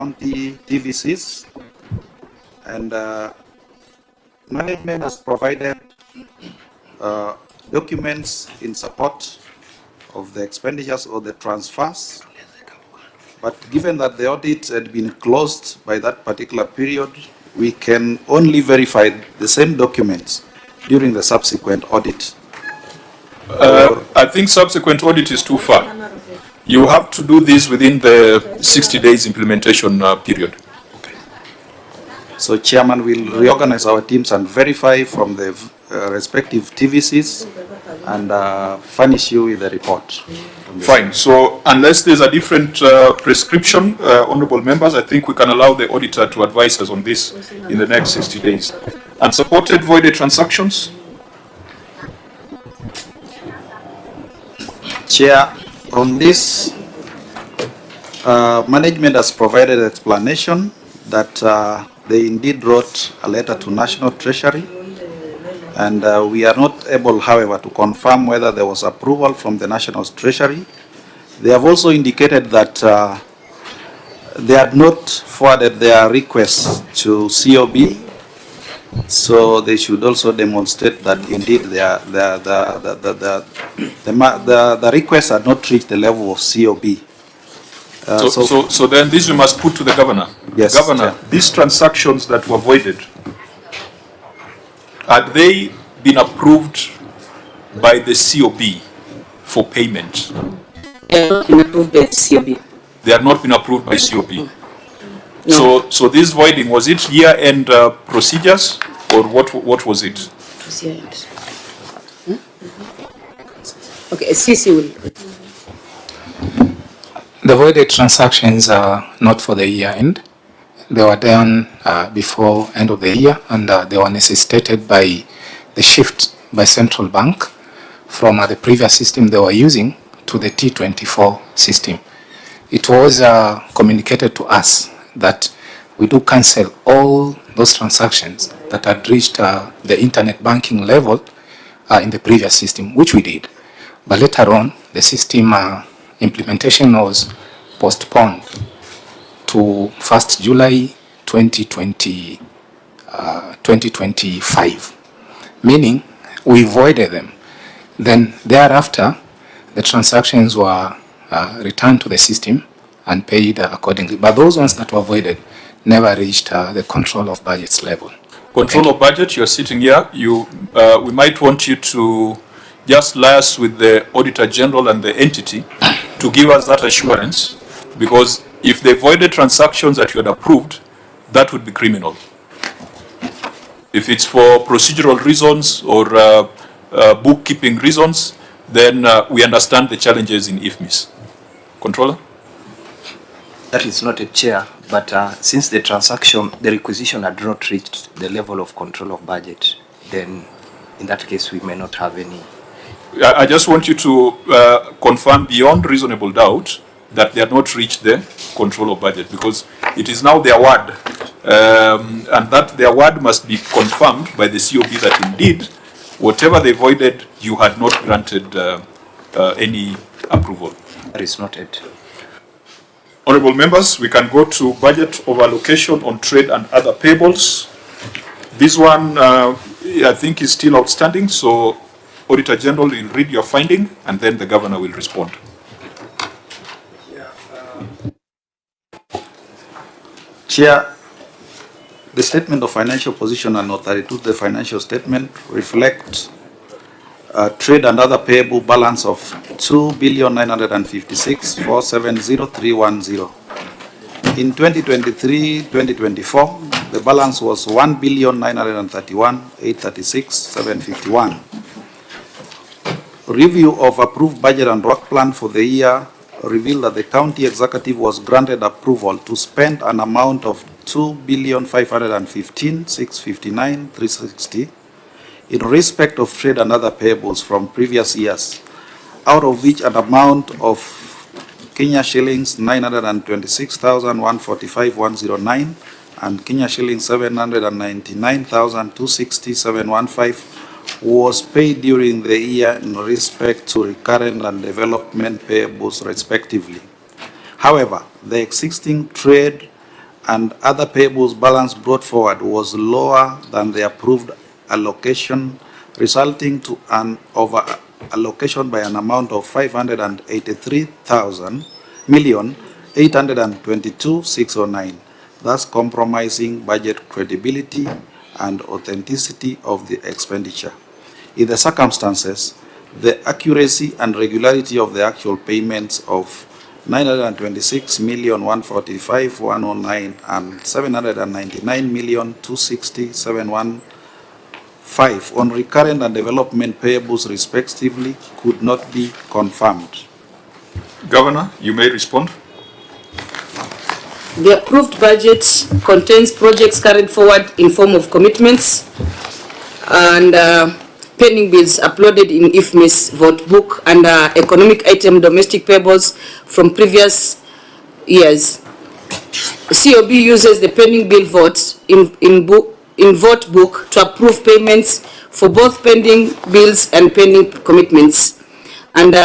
county TVCs, and management has provided documents in support of the expenditures or the transfers. But given that the audit had been closed by that particular period, we can only verify the same documents during the subsequent audit. I think subsequent audit is too far. You have to do this within the 60 days implementation period. Okay. So Chairman will reorganize our teams and verify from the respective TVCs and furnish you with the report. Fine. So unless there's a different prescription, honorable members, I think we can allow the auditor to advise us on this in the next 60 days. Unsupported voided transactions. Chair, on this, management has provided explanation that they indeed wrote a letter to National Treasury, and we are not able, however, to confirm whether there was approval from the National Treasury. They have also indicated that they had not forwarded their requests to COB, so they should also demonstrate that indeed the requests had not reached the level of COB. So then this we must put to the governor. Yes, Governor, these transactions that were voided, had they been approved by the COB for payment? They have not been approved by COB. They have not been approved by COB. No. So this voiding, was it year-end procedures, or what was it? It was year-end. Okay, CC will. The voided transactions are not for the year end. They were done before end of the year, and they were necessitated by the shift by central bank from the previous system they were using to the T24 system. It was communicated to us that we do cancel all those transactions that had reached the internet banking level in the previous system, which we did. But later on, the system implementation was postponed to 1st July 2025, meaning we voided them. Then thereafter, the transactions were returned to the system and paid accordingly. But those ones that were voided never reached the control of budgets level. Control of budget, you're sitting here. We might want you to just liaise with the Auditor General and the entity to give us that assurance, because if they voided transactions that you had approved, that would be criminal. If it's for procedural reasons or bookkeeping reasons, then we understand the challenges in IFMIS. Controller? That is not a chair, but since the transaction, the requisition had not reached the level of control of budget, then in that case we may not have any. I just want you to confirm beyond reasonable doubt that they have not reached the control of budget, because it is now their word, and that their word must be confirmed by the COB that indeed whatever they voided, you had not granted any approval. That is not it. Honorable members, we can go to budget of allocation on trade and other payables. This one, I think, is still outstanding, so Auditor General will read your finding and then the Governor will respond. Chair, the statement of financial position and note 32, the financial statement, reflect trade and other payable balance of 2,956,470,310. In 2023-2024, the balance was 1,931,836,751. Review of approved budget and work plan for the year revealed that the county executive was granted approval to spend an amount of 2,515,659,360 in respect of trade and other payables from previous years, out of which an amount of Kenya shillings 926,145,109 and Kenya shillings 799,260,715 was paid during the year in respect to recurrent and development payables respectively. However, the existing trade and other payables balance brought forward was lower than the approved allocation, resulting to an over allocation by an amount of 583,822,609, thus compromising budget credibility and authenticity of the expenditure. In the circumstances, the accuracy and regularity of the actual payments of 926,145,109 and 799,260,715 on recurrent and development payables respectively could not be confirmed. Governor, you may respond. The approved budget contains projects carried forward in form of commitments and pending bills uploaded in IFMIS vote book under economic item domestic payables from previous years. COB uses the pending bill votes in vote book to approve payments for both pending bills and pending commitments, and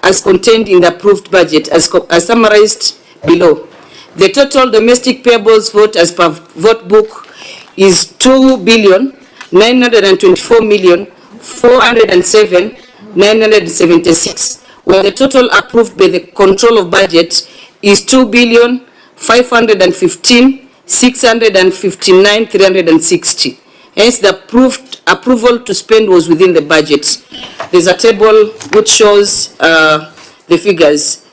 as contained in the approved budget as summarized below. The total domestic payables vote as per vote book is 2,924,407,976, where the total approved by the control of budget is 2,515,659,360. Hence, the approval to spend was within the budget. There's a table which shows the figures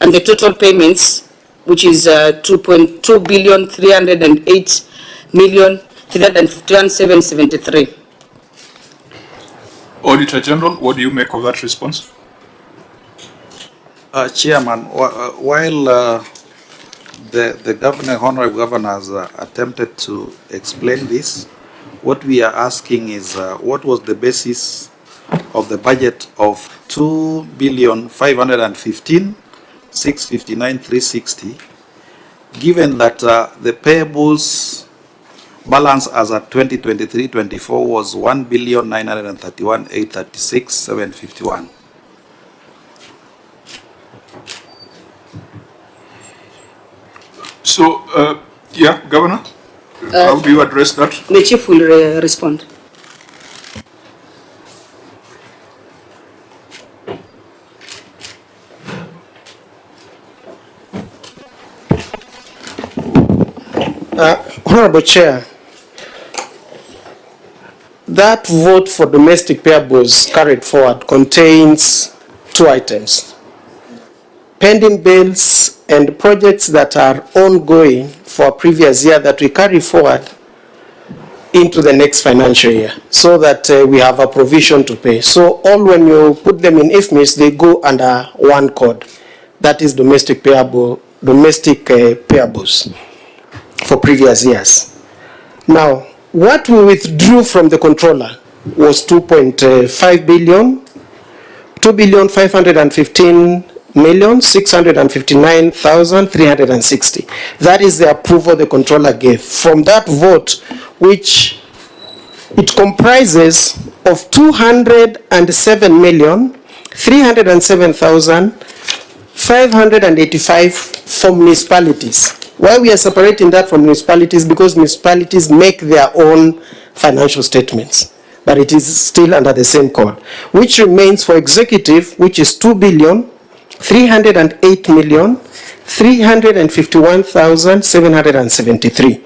and the total payments, which is 2,308,351,773. Auditor General, what do you make of that response? Chairman, while the governor, honorable governor, has attempted to explain this, what we are asking is what was the basis of the budget of 2,515,659,360, given that the payables balance as at 2023-24 was 1,931,836,751. So, yeah, Governor, how do you address that? The chief will respond. Honorable Chair, that vote for domestic payables carried forward contains two items: pending bills and projects that are ongoing for a previous year that we carry forward into the next financial year, so that we have a provision to pay. So all, when you put them in IFMIS, they go under one code, that is domestic payables for previous years. Now, what we withdrew from the controller was 2.5 billion, 2,515,659,360. That is the approval the controller gave. From that vote, which it comprises of 207,307,585 for municipalities. Why we are separating that from municipalities? Because municipalities make their own financial statements, but it is still under the same code, which remains for executive, which is 2,308,351,773.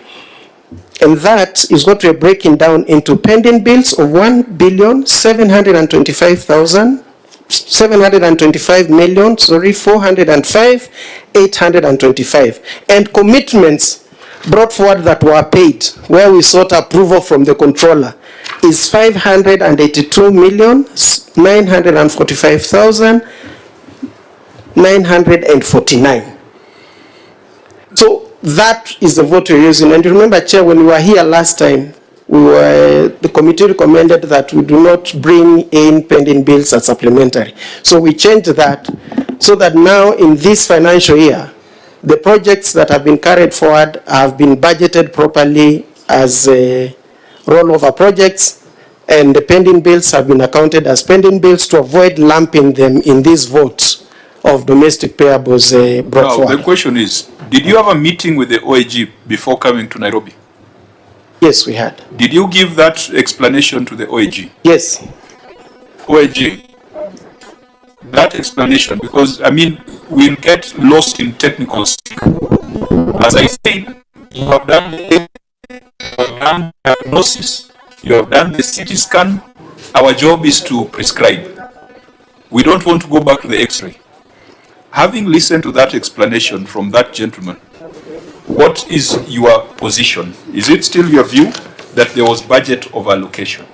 And that is what we are breaking down into pending bills of 1,725,405,825, and commitments brought forward that were paid, where we sought approval from the controller, is 582,945,949. So that is the vote we're using. And remember, Chair, when we were here last time, the committee recommended that we do not bring in pending bills as supplementary. So we changed that so that now in this financial year, the projects that have been carried forward have been budgeted properly as rollover projects, and the pending bills have been accounted as pending bills to avoid lumping them in these votes of domestic payables brought Now, forward. the question is, did you have a meeting with the OAG before coming to Nairobi? Yes, we had. Did you give that explanation to the OAG? Yes. OAG, that explanation, because, I mean, we'll get lost in technicals. As I said, you have done diagnosis, you have done the CT scan. Our job is to prescribe. We don't want to go back to the X-ray. Having listened to that explanation from that gentleman, what is your position? Is it still your view that there was budget overallocation?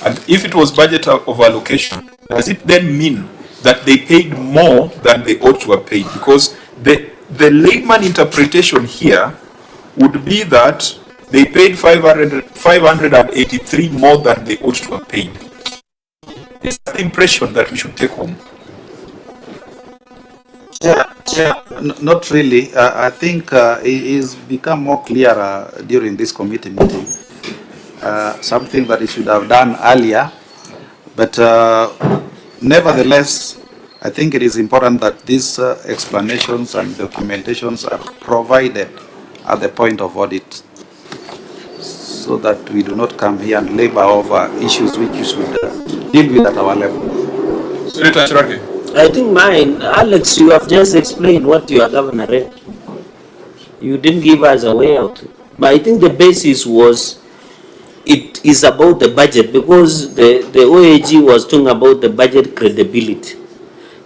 And if it was budget overallocation, does it then mean that they paid more than they ought to have paid? Because the layman interpretation here would be that they paid 583 more than they ought to have paid. It's the impression that we should take home. Not really. I think it is become more clearer during this committee meeting. Something that it should have done earlier, but nevertheless, I think it is important that these explanations and documentations are provided at the point of audit, so that we do not come here and labor over issues which we should deal with at our level. Senator Chiraki. I think mine, Alex, you have just explained what your governor read. You didn't give us a way out. But I think the basis was, it is about the budget, because the OAG was talking about the budget credibility.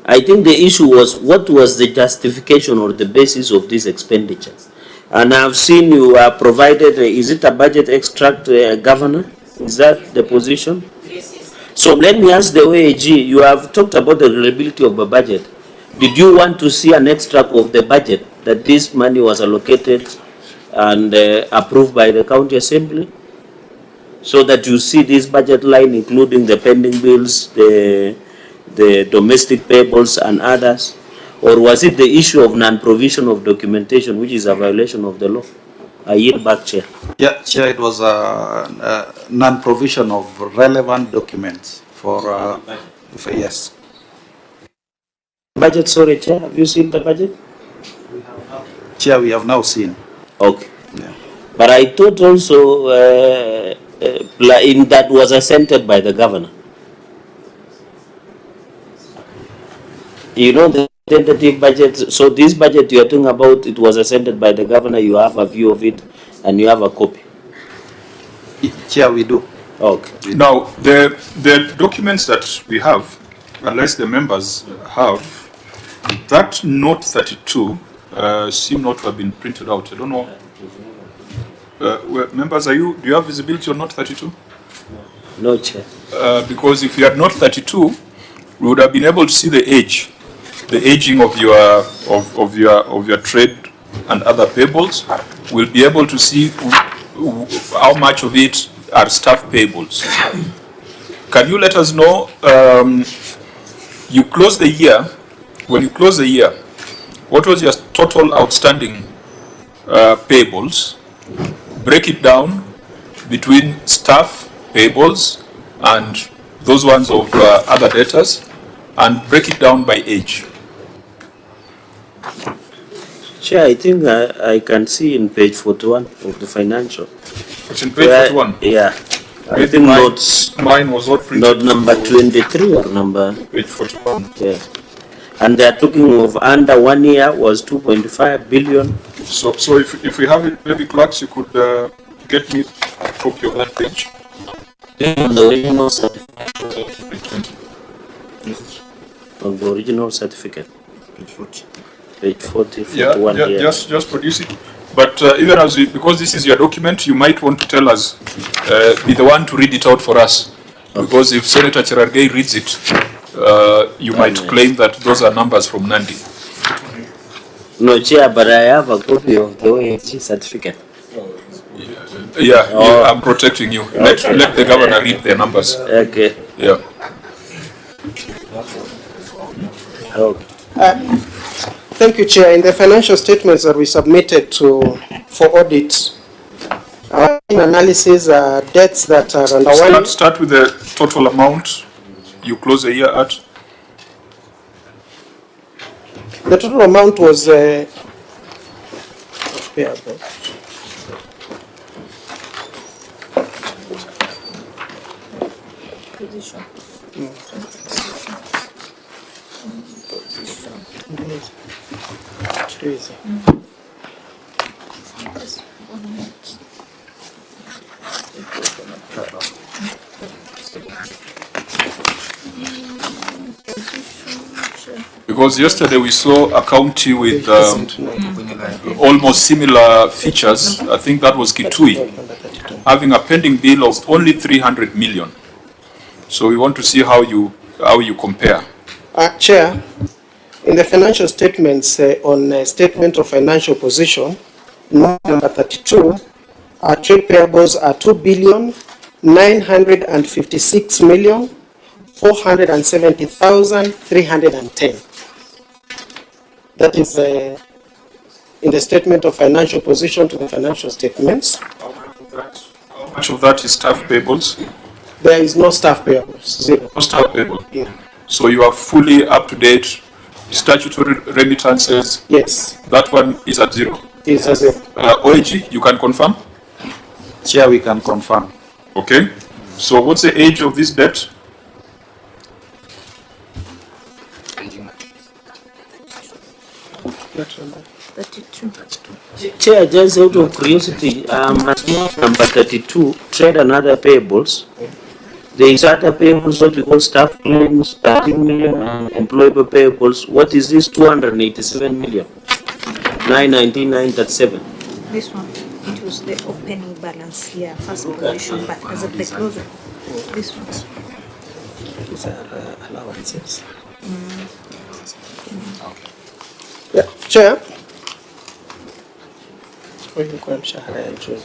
I think the issue was, what was the justification or the basis of this expenditure? And I've seen you are provided, is it a budget extract, governor? Is that the position? So let me ask the OAG, you have talked about the reliability of the budget. Did you want to see an extract of the budget that this money was allocated and approved by the county assembly? So that you see this budget line, including the pending bills, the domestic payables and others? Or was it the issue of non-provision of documentation, which is a violation of the law? I yield back, Chair. Yeah, Chair, it was a non-provision of relevant documents for yes. Budget, sorry, Chair, have you seen the budget? Chair, we have now seen. Okay. Yeah. But I thought also in that was assented by the governor. You know, the tentative budget, so this budget you are talking about, it was assented by the governor, you have a view of it, and you have a copy. Chair, we do. Okay. Now, the documents that we have, unless the members have, that note 32 seem not to have been printed out. I don't know. Members, do you have visibility on note 32? No, Chair. Because if you had note 32, we would have been able to see the age, the aging of your trade and other payables. We'll be able to see how much of it are staff payables. Can you let us know, you close the year, when you close the year, what was your total outstanding payables? Break it down between staff payables and those ones of other debtors, and break it down by age. Chair, I think I can see in page 41 of the financial. It's in page 41? Yeah. I think mine was not printed. Not number 23 or number? Page 41. Yeah. And they are talking of under 1 year was 2.5 billion. So if we have it, maybe clerks, you could get me a copy of that page. On the original certificate. On the original certificate. Page 40. Page 40, 41. Yeah, just produce it. But even as because this is your document, you might want to tell us, be the one to read it out for us. Okay. Because if Senator Cherargei reads it, you might claim that those are numbers from Nandi. No, Chair, but I have a copy of the OAG certificate. Yeah, I'm protecting you. Okay. Let the governor read the numbers. Okay. Yeah. Okay. Thank you, Chair. In the financial statements that we submitted for audit, our analysis are debts that are under one. Start with the total amount you close the year at. The total amount was payable. Because yesterday we saw a county with almost similar features. I think that was Kitui, having a pending bill of only 300 million. So we want to see how you compare. Chair, in the financial statements on statement of financial position, number 32, our trade payables are 2,956,470,310. That is in the statement of financial position to the financial statements. How much of that is staff payables? There is no staff payables, zero. No staff payables? Yeah. So you are fully up to date. Statutory remittances? Yes. That one is at zero? Is at zero. OAG, you can confirm? Chair, we can confirm. Okay. So what's the age of this debt? Chair, just out of curiosity, number 32, trade and other payables. There is other payables, what we call staff claims, 13 million, and employable payables. What is this 287 million? 919,937. This one, it was the opening balance here, first position, but as of the close, this one. These are allowances. Yeah, Chair. Kwa mshahara ya juu.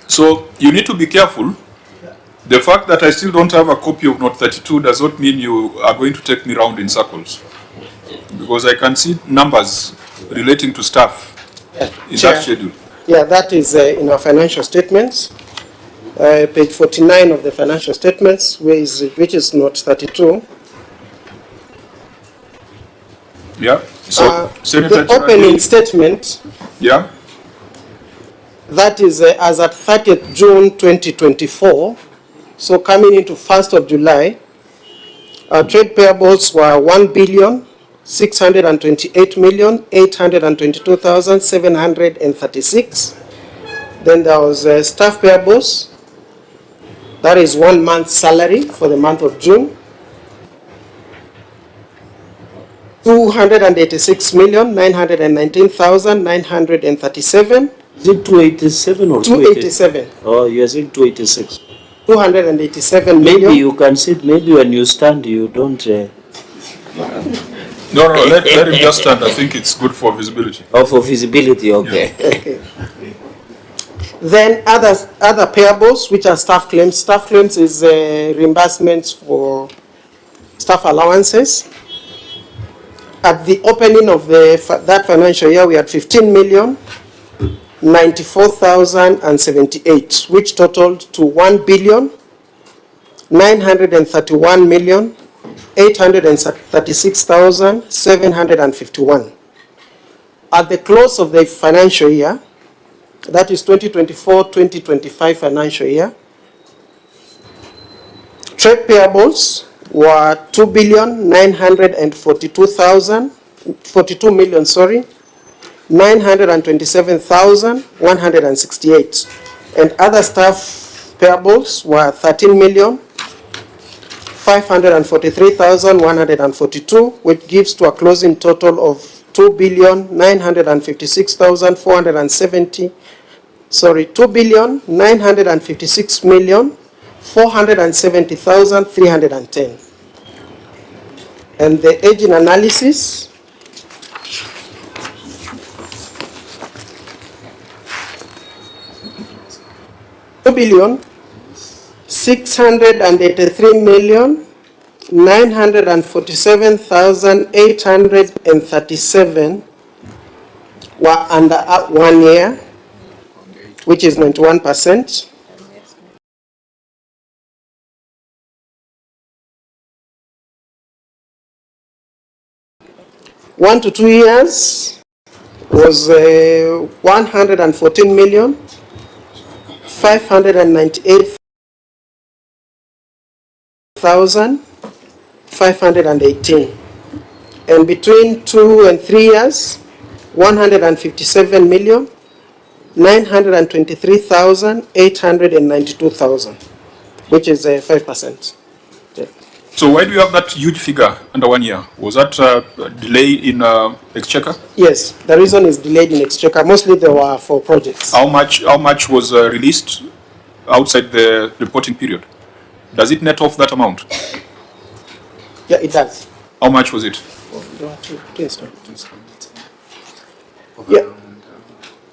So you need to be careful. The fact that I still don't have a copy of Note 32 does not mean you are going to take me round in circles. Because I can see numbers relating to staff in that schedule. Yeah, that is in our financial statements. Page 49 of the financial statements, which is Note 32. Yeah. So the opening statement. Yeah. That is as at 30th June 2024. So coming into 1st of July, our trade payables were 1,628,822,736. Then there was staff payables. That is 1 month's salary for the month of June. 286,919,937. Is it 287 or 287. Oh, you are saying 286. 287 million. Maybe you can sit, maybe when you stand, you don't... No, let him just stand. I think it's good for visibility. Oh, for visibility, okay. Yeah. Okay. Then other payables, which are staff claims. Staff claims is reimbursements for staff allowances. At the opening of that financial year, we had 15,094,078, which totaled to 1,931,836,751. At the close of the financial year, that is 2024-2025 financial year, trade payables were 2,927,168, and other staff payables were 13,543,142, which gives to a closing total of 2,956,470. Sorry, 2,956,470,310. And the aging analysis, $2,683,947,837 were under 1 year. which is 91%. 1 to 2 years was 114 million 598,518, and between 2 and 3 years 157 million 923,892,000, which is 5%. So why do you have that huge figure under 1 year? Was that delay in exchequer? Yes, the reason is delayed in exchequer. Mostly they were for projects. How much was released outside the reporting period? Does it net off that amount? Yeah, it does. How much was it? There were two installments. Yeah,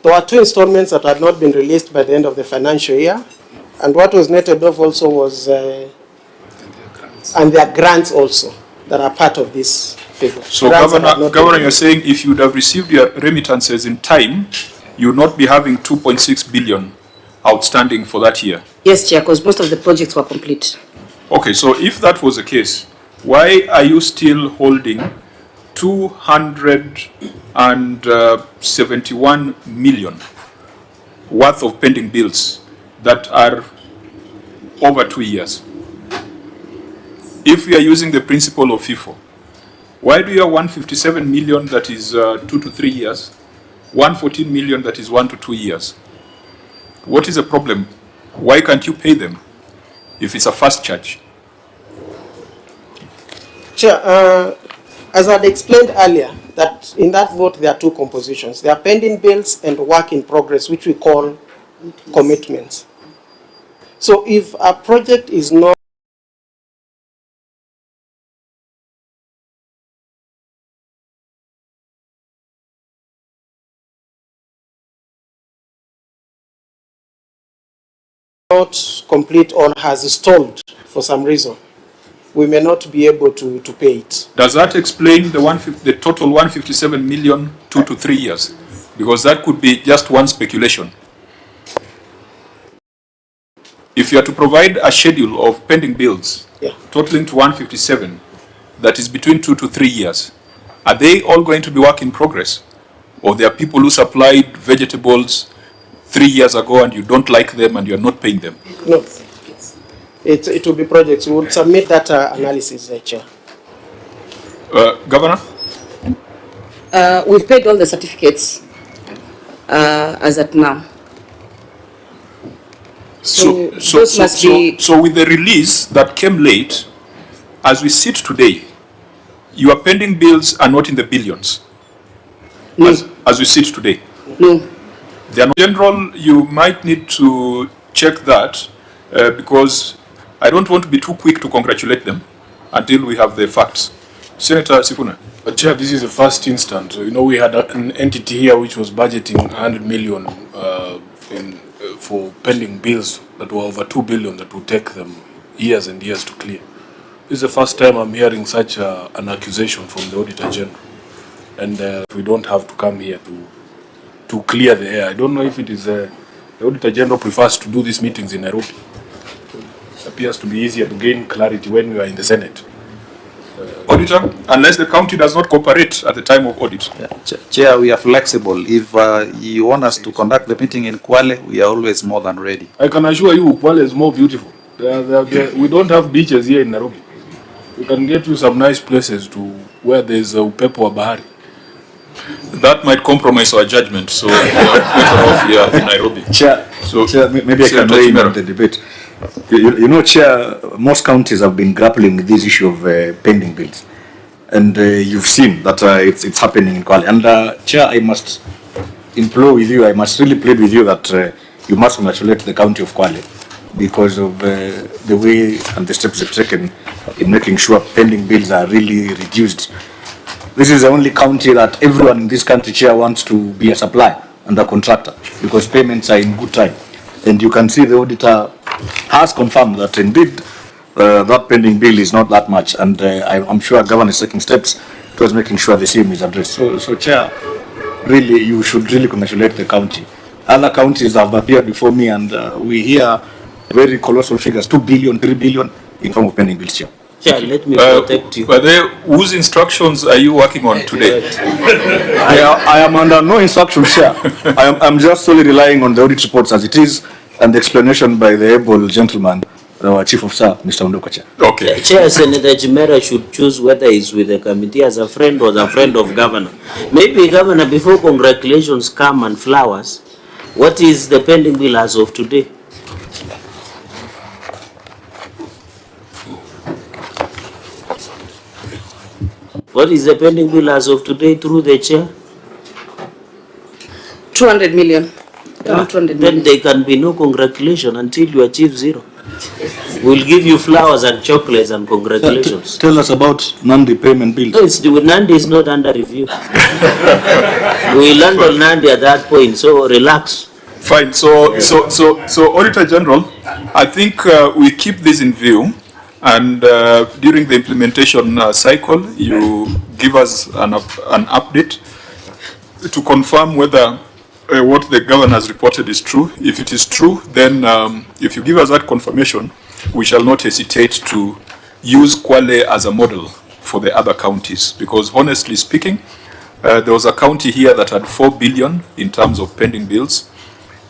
there were 2 installments that had not been released by the end of the financial year, and what was netted off also was and there are grants also that are part of this figure. So Governor, you're saying if you would have received your remittances in time, you would not be having 2.6 billion outstanding for that year? Yes, Chair, because most of the projects were complete. Okay, so if that was the case, why are you still holding 271 million worth of pending bills that are over 2 years? If we are using the principle of FIFO, why do you have 157 million that is 2 to 3 years, 114 million that is 1 to 2 years? What is the problem? Why can't you pay them if it's a fast charge? Chair, as I had explained earlier, that in that vote there are 2 compositions. There are pending bills and work in progress, which we call commitments. So if a project is not complete or has stalled for some reason, we may not be able to pay it. Does that explain the total 157 million 2 to 3 years? Because that could be just one speculation. If you are to provide a schedule of pending bills totaling to 157, that is between 2 to 3 years, are they all going to be work in progress? Or there are people who supplied vegetables 3 years ago and you don't like them and you're not paying them? No, it will be projects. We will submit that analysis, Chair. Governor? We've paid all the certificates as at now. So with the release that came late, as we sit today, your pending bills are not in the billions. No. As we sit today. No. They are not. General, you might need to check that because I don't want to be too quick to congratulate them until we have the facts. Senator Sifuna. But Chair, this is the first instance. You know, we had an entity here which was budgeting 100 million for pending bills that were over 2 billion that would take them years and years to clear. This is the first time I'm hearing such an accusation from the Auditor General. And we don't have to come here to clear the air. I don't know if it is the Auditor General prefers to do these meetings in Nairobi. It appears to be easier to gain clarity when we are in the Senate. Auditor, unless the county does not cooperate at the time of audit. Chair, we are flexible. If you want us to conduct the meeting in Kwale, we are always more than ready. I can assure you Kwale is more beautiful. We don't have beaches here in Nairobi. We can get you some nice places to where there is a upepo wa bahari. That might compromise our judgment, so we are better off here in Nairobi. Chair, maybe I can weigh in on the debate. You know, Chair, most counties have been grappling with this issue of pending bills. And you've seen that it's happening in Kwale. And Chair, I must implore with you, I must really plead with you that you must congratulate the county of Kwale because of the way and the steps they've taken in making sure pending bills are really reduced. This is the only county that everyone in this country, Chair, wants to be a supplier and a contractor because payments are in good time. And you can see the auditor has confirmed that indeed that pending bill is not that much. And I'm sure government is taking steps towards making sure the same is addressed. So Chair, really, you should really congratulate the county Other counties have appeared before me, and we hear very colossal figures, 2 billion, 3 billion in form of pending bills, Chair. Chair, let me protect you. Whose instructions are you working on today? I am under no instructions, Chair. I'm just solely relying on the audit reports as it is and the explanation by the able gentleman, our Chief of Staff, Mr. Ondoko, Chair. Okay. Chair, Senator Chimera should choose whether he's with the committee as a friend or a friend of governor. Maybe governor, before congratulations come and flowers, what is the pending bill as of today? What is the pending bill as of today through the chair? 200 million. Around 200 Then million. there can be no congratulation until you achieve zero. We'll give you flowers and chocolates and congratulations. Tell us about Nandi payment bills. No, it's, Nandi is not under review. We'll handle Nandi at that point, so relax. Fine. So Auditor General, I think we keep this in view, and during the implementation cycle, you give us an update to confirm whether what the governor has reported is true. If it is true, then if you give us that confirmation, we shall not hesitate to use Kwale as a model for the other counties, because honestly speaking, there was a county here that had 4 billion in terms of pending bills.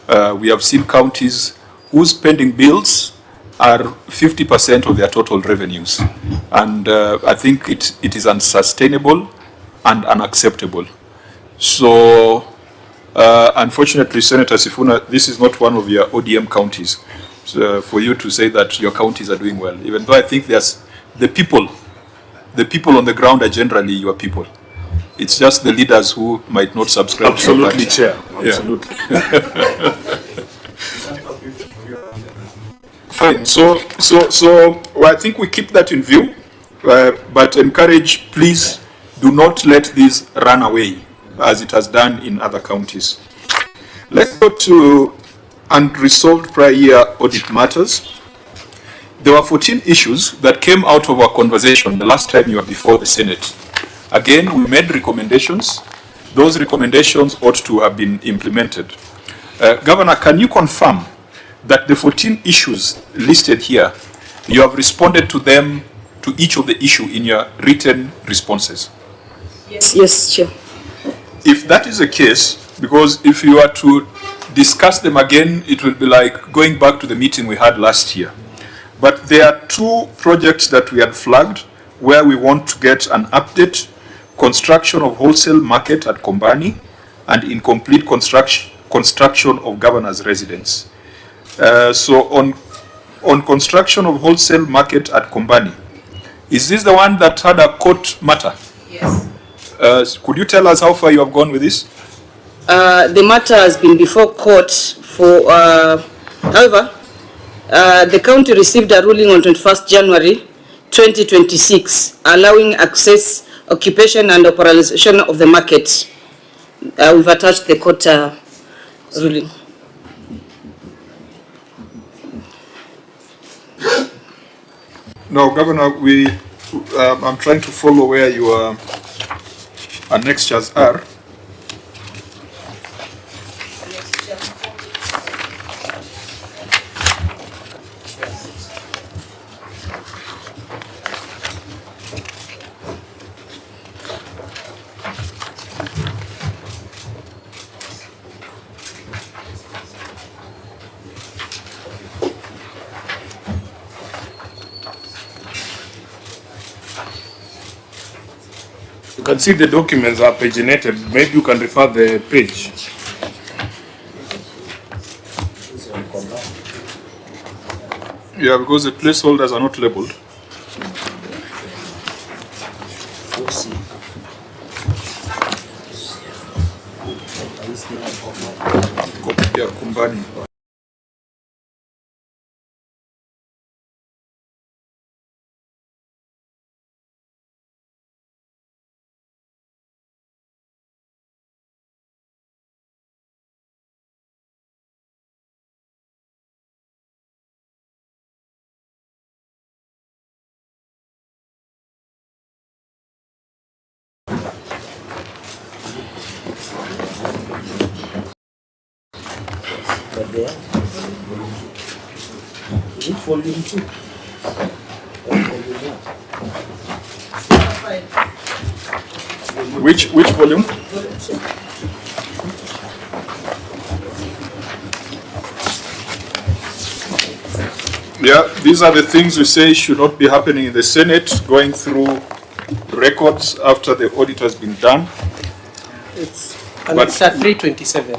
We have seen counties whose pending bills are 50% of their total revenues. And I think it is unsustainable and unacceptable. So, unfortunately, Senator Sifuna, this is not one of your ODM counties. So for you to say that your counties are doing well, even though I think there's the people on the ground are generally your people. It's just the leaders who might not subscribe. Absolutely, Chair. Absolutely. Yeah. Fine. So well, I think we keep that in view, but encourage, please do not let this run away as it has done in other counties. Let's go to unresolved prior year audit matters. There were 14 issues that came out of our conversation the last time you were before the Senate. Again, we made recommendations. Those recommendations ought to have been implemented. Governor, can you confirm that the 14 issues listed here, you have responded to them, to each of the issue in your written responses? Yes, Chair. If that is the case, because if you are to discuss them again, it will be like going back to the meeting we had last year. But there are two projects that we had flagged where we want to get an update: construction of wholesale market at Kombani and incomplete construction of governor's residence. So on construction of wholesale market at Kombani, is this the one that had a court matter? Yes. Could you tell us how far you have gone with this? The matter has been before court for, however, the county received a ruling on 21st January 2026 allowing access, occupation and operation of the market. We've attached the court ruling. No, Governor, I'm trying to follow where your annexures are. You can see the documents are paginated. Maybe you can refer the page. Yeah, because the placeholders are not labeled. Yeah, Kombani. But they are. Volume 2. Which volume? Yeah, these are the things we say should not be happening in the Senate, going through records after the audit has been done. It's Alexa 327.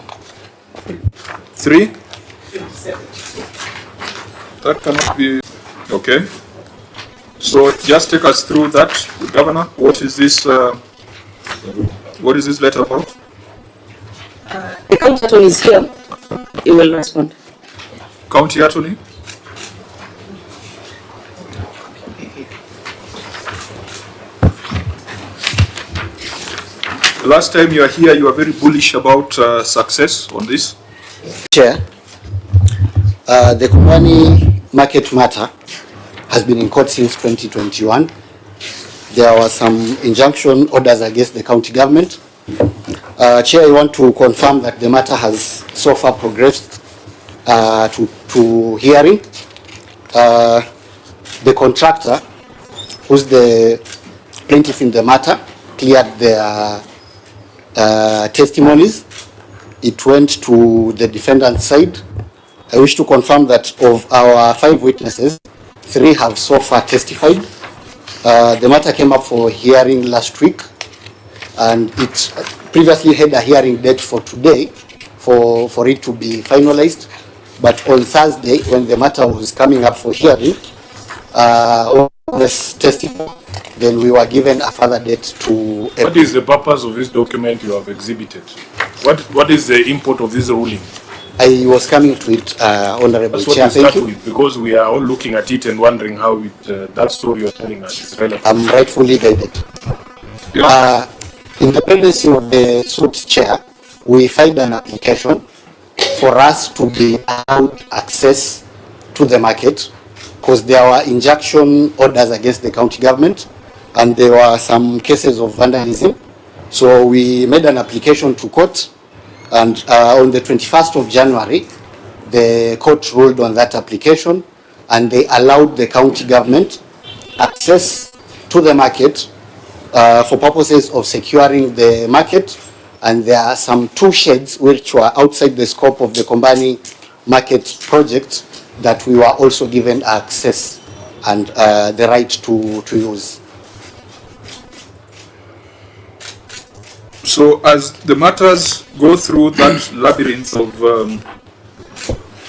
3? That cannot be, okay. So just take us through that, Governor. What is this letter about? The county attorney is here. He will respond. County attorney? Last time you were here, you were very bullish about success on this. Chair, the Kumani market matter has been in court since 2021. There were some injunction orders against the county government. Chair, I want to confirm that the matter has so far progressed to hearing. The contractor, who's the plaintiff in the matter, cleared their testimonies. It went to the defendant's side. I wish to confirm that of our 5 witnesses, 3 have so far testified. The matter came up for hearing last week, and it previously had a hearing date for today for it to be finalized. But on Thursday, when the matter was coming up for hearing, all this testified. Then we were given a further date to... What is the purpose of this document you have exhibited? What is the import of this ruling? I was coming to it, Honorable Chair. Thank you. Because we are all looking at it and wondering how that story you're telling us is relevant. I'm rightfully guided. Yeah. In the pendency of the suit, Chair, we filed an application for us to be allowed access to the market, because there were injunction orders against the county government, and there were some cases of vandalism. So we made an application to court, and on the 21st of January, the court ruled on that application, and they allowed the county government access to the market for purposes of securing the market. And there are some 2 sheds which were outside the scope of the Kombani market project that we were also given access and the right to use. So as the matters go through that labyrinth of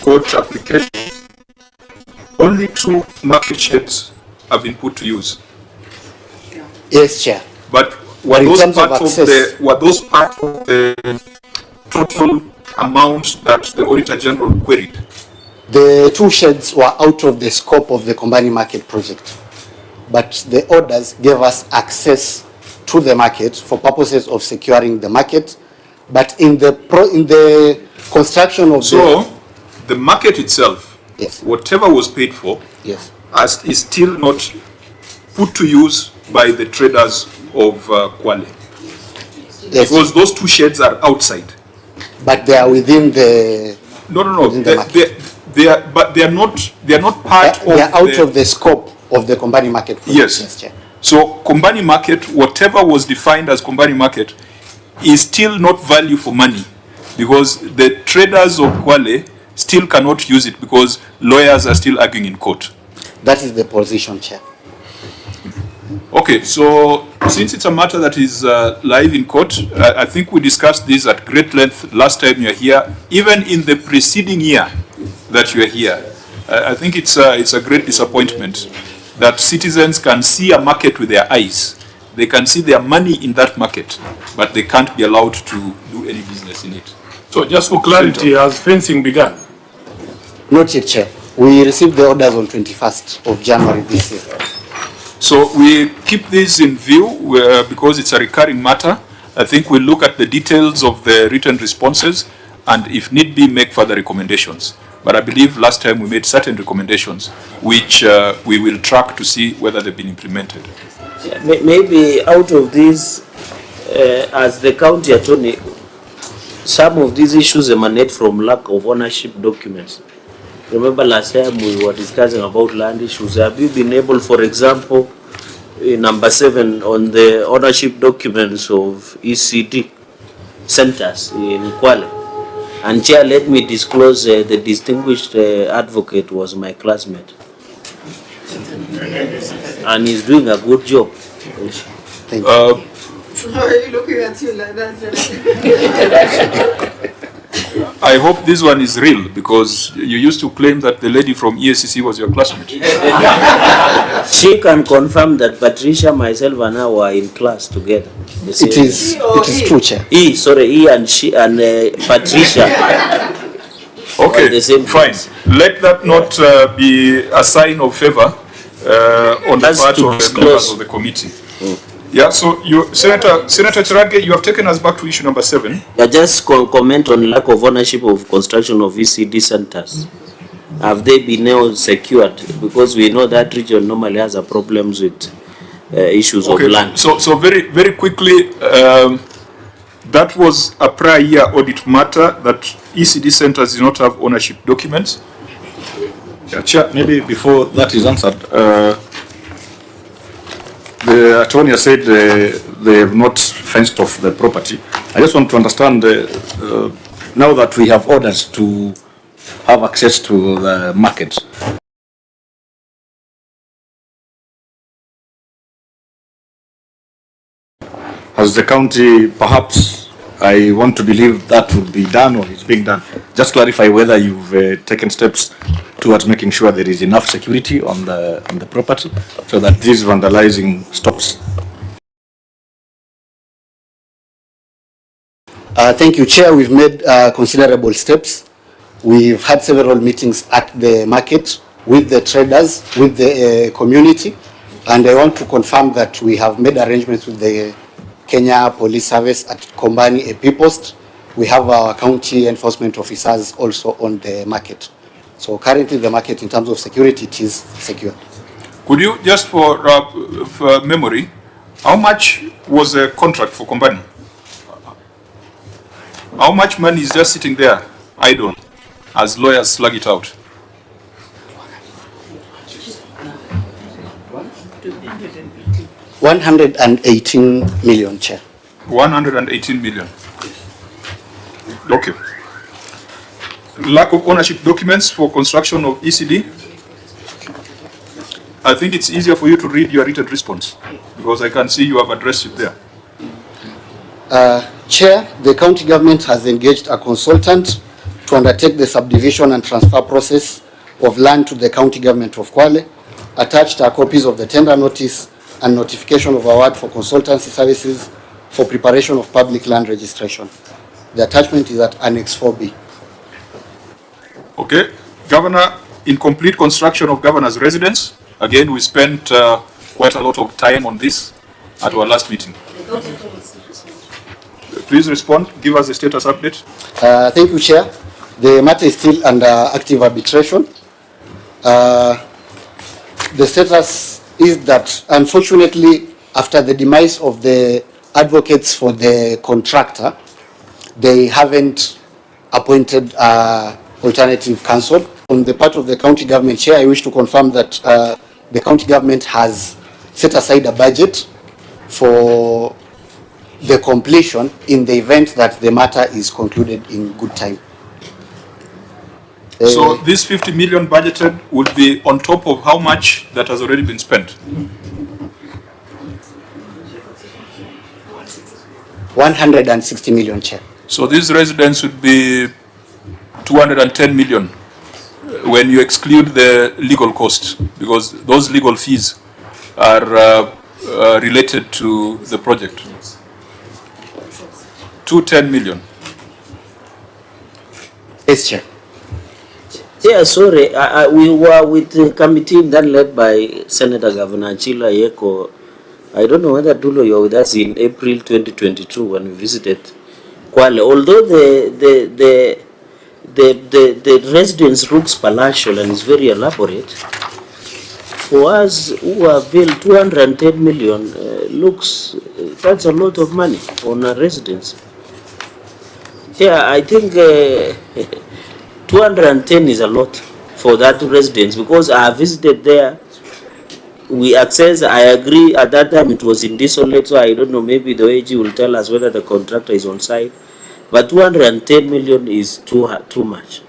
court applications, only 2 market sheds have been put to use. Yes, Chair. But were those part of the total amount that the Auditor General queried? The 2 sheds were out of the scope of the Kombani market project, but the orders gave us access to the market for purposes of securing the market. But in the construction of the market itself, yes, whatever was paid for, yes, is still not put to use by the traders of Kwale. Yes. Because those 2 sheds are outside. But they are within the... No. They are not part of... They are out of the scope of the Kombani market project. Yes, Chair. So Kombani market, whatever was defined as Kombani market, is still not value for money, because the traders of Kwale still cannot use it because lawyers are still arguing in court. That is the position, Chair. Okay, so since it's a matter that is live in court, I think we discussed this at great length last time you were here, even in the preceding year that you were here. I think it's a great disappointment that citizens can see a market with their eyes. They can see their money in that market, but they can't be allowed to do any business in it. So just for clarity, has fencing begun? Not yet, Chair. We received the orders on 21st of January this year. So we keep this in view because it's a recurring matter. I think we'll look at the details of the written responses and if need be make further recommendations. But I believe last time we made certain recommendations which we will track to see whether they've been implemented. Maybe out of this, as the county attorney, some of these issues emanate from lack of ownership documents. Remember last time we were discussing about land issues. Have you been able, for example, in number 7 on the ownership documents of ECD centers in Kwale? And Chair, let me disclose the distinguished advocate was my classmate. And he's doing a good job. Thank you. Why are you looking at you like that? I hope this one is real, because you used to claim that the lady from EACC was your classmate. She can confirm that Patricia, myself, and I were in class together. It is true, Chair. He and she and Patricia. Okay, the same fine. class. Let that not be a sign of favor on the part of the members of the committee. Yeah, so Senator Cherargei, you have taken us back to issue number 7. I just comment on lack of ownership of construction of ECD centers. Have they been now secured? Because we know that region normally has a problems with issues of land. So very, very quickly, that was a prior year audit matter that ECD centers do not have ownership documents. Yeah, Chair, maybe before that is answered, the attorney has said they have not fenced off the property. I just want to understand, now that we have orders to have access to the market, has the county, perhaps, I want to believe that would be done or is being done. Just clarify whether you've taken steps towards making sure there is enough security on the property so that this vandalizing stops. Thank you, Chair. We've made considerable steps. We've had several meetings at the market with the traders, with the community, and I want to confirm that we have made arrangements with the Kenya Police Service at Kombani AP Post. We have our county enforcement officers also on the market. So currently the market in terms of security, it is secured. Could you, just for memory, how much was the contract for Kombani? How much money is just sitting there, idle, as lawyers slug it out? $118 million, Chair. 118 million. Okay. Lack of ownership documents for construction of ECD. I think it's easier for you to read your written response, because I can see you have addressed it there. Chair, the county government has engaged a consultant to undertake the subdivision and transfer process of land to the county government of Kwale. Attached are copies of the tender notice and notification of award for consultancy services for preparation of public land registration. The attachment is at Annex 4B. Okay. Governor, in complete construction of governor's residence. Again, we spent quite a lot of time on this at our last meeting. Please respond. Give us a status update. Thank you, Chair. The matter is still under active arbitration. The status is that, unfortunately, after the demise of the advocates for the contractor, they haven't appointed alternative counsel. On the part of the county government, Chair, I wish to confirm that the county government has set aside a budget for the completion in the event that the matter is concluded in good time. So this 50 million budgeted would be on top of how much that has already been spent? 160 million, Chair. So these residents would be 210 million when you exclude the legal costs, because those legal fees are related to the project. 210 million. Yes, Chair. Yeah, sorry, we were with the committee then led by Senator Governor Chila Yeko. I don't know whether Dulo you were with us in April 2022 when we visited Kwale. Although the residence looks palatial and is very elaborate, for us who have built 210 million, looks, that's a lot of money on a residence. Yeah, I think 210 is a lot for that residence, because I visited there. We access, I agree, at that time it was in desolate, so I don't know, maybe the AG will tell us whether the contractor is on site. But 210 million is too much.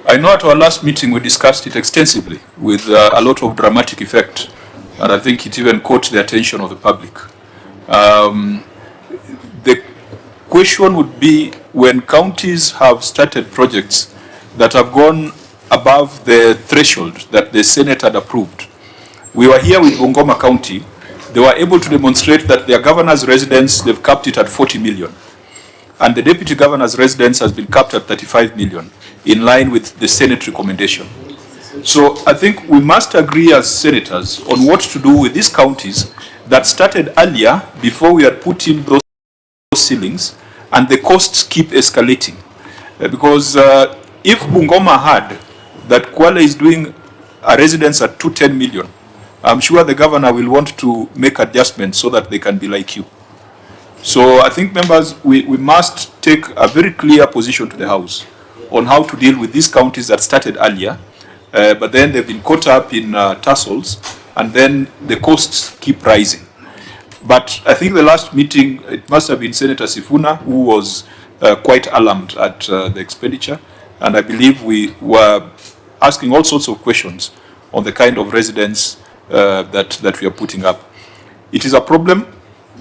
I know at our last meeting we discussed it extensively with a lot of dramatic effect, and I think it even caught the attention of the public. The question would be, when counties have started projects that have gone above the threshold that the Senate had approved. We were here with Bungoma County. They were able to demonstrate that their governor's residence, they've capped it at 40 million. And the deputy governor's residence has been capped at 35 million, in line with the Senate recommendation. So I think we must agree as senators on what to do with these counties that started earlier, before we had put in those ceilings, and the costs keep escalating. Because if Bungoma had that Kwale is doing a residence at 210 million, I'm sure the governor will want to make adjustments so that they can be like you. So I think, members, we must take a very clear position to the House on how to deal with these counties that started earlier, but then they've been caught up in tussles, and then the costs keep rising. But I think the last meeting, it must have been Senator Sifuna who was quite alarmed at the expenditure, and I believe we were asking all sorts of questions on the kind of residence that we are putting up. It is a problem.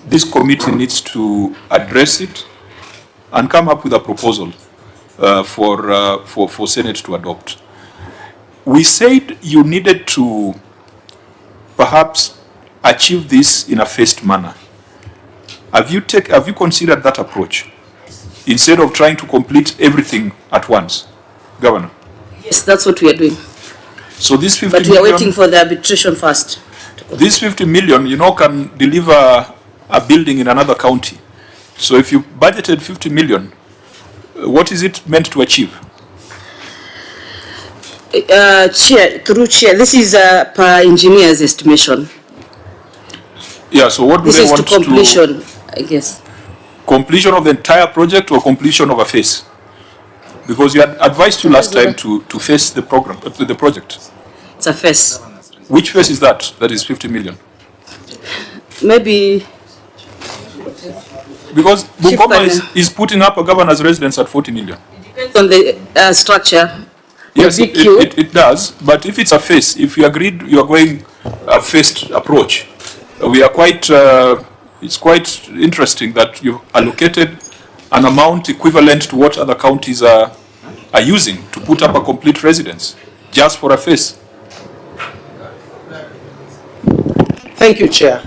This committee needs to address it and come up with a proposal for Senate to adopt. We said you needed to perhaps achieve this in a phased manner. Have you considered that approach instead of trying to complete everything at once, Governor? Yes, that's what we are doing. So this 50 but we are million, waiting for the arbitration first. This 50 million, can deliver a building in another county. So if you budgeted 50 million, what is it meant to achieve? Through Chair, this is per engineer's estimation. Yeah, so what do this they is want to completion, I guess. Completion of the entire project or completion of a phase? Because you had advised you last time to face the program, the project. It's a phase. Which phase is that? That is 50 million. Maybe. Because Bungoma is putting up a governor's residence at 40 million. Depends on the structure. Yes, it does. But if it's a phase, if you agreed you are going a phased approach, we are quite. It's quite interesting that you've allocated an amount equivalent to what other counties are using to put up a complete residence just for a phase. Thank you, Chair.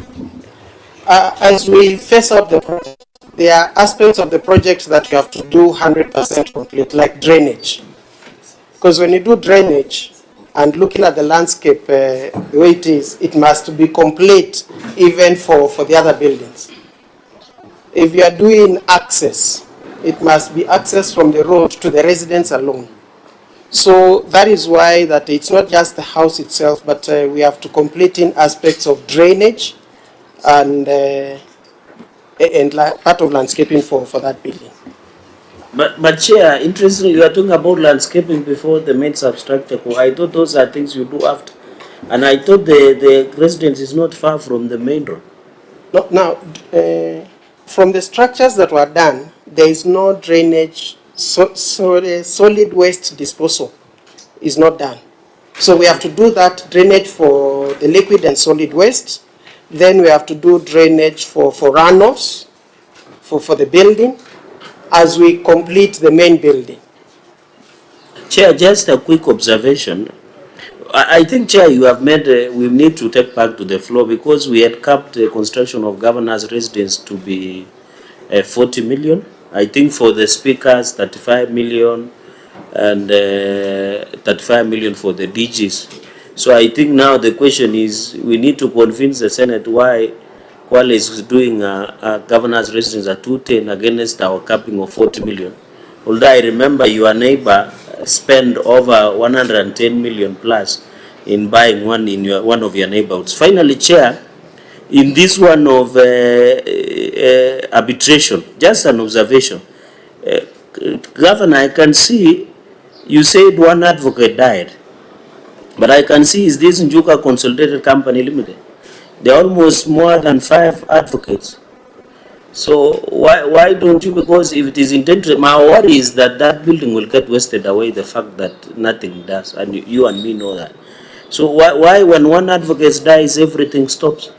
As we face up the project, there are aspects of the project that you have to do 100% complete, like drainage. Because when you do drainage and looking at the landscape the way it is, it must be complete even for the other buildings. If you are doing access, it must be access from the road to the residence alone. So that is why that it's not just the house itself, but we have to complete in aspects of drainage and part of landscaping for that building. But Chair, interestingly, you are talking about landscaping before the main substructure. I thought those are things you do after. And I thought the residence is not far from the main road. No, now, from the structures that were done, there is no drainage, solid waste disposal is not done. So we have to do that drainage for the liquid and solid waste. Then we have to do drainage for runoffs, for the building, as we complete the main building. Chair, just a quick observation. I think, Chair, you have made, we need to take back to the floor because we had capped the construction of governor's residence to be 40 million. I think for the speakers, 35 million and 35 million for the DGs. So I think now the question is, we need to convince the Senate why Kwale is doing a governor's residence at 210 against our capping of 40 million. Although I remember your neighbor spent over 110 million plus in buying one in one of your neighborhoods. Finally, Chair, in this one of arbitration, just an observation, Governor, I can see you said one advocate died, but I can see is this Njuka Consolidated Company Limited. There are almost more than 5 advocates. So why don't you, because if it is intended, my worry is that that building will get wasted away, the fact that nothing does, and you and me know that. So why when one advocate dies, everything stops?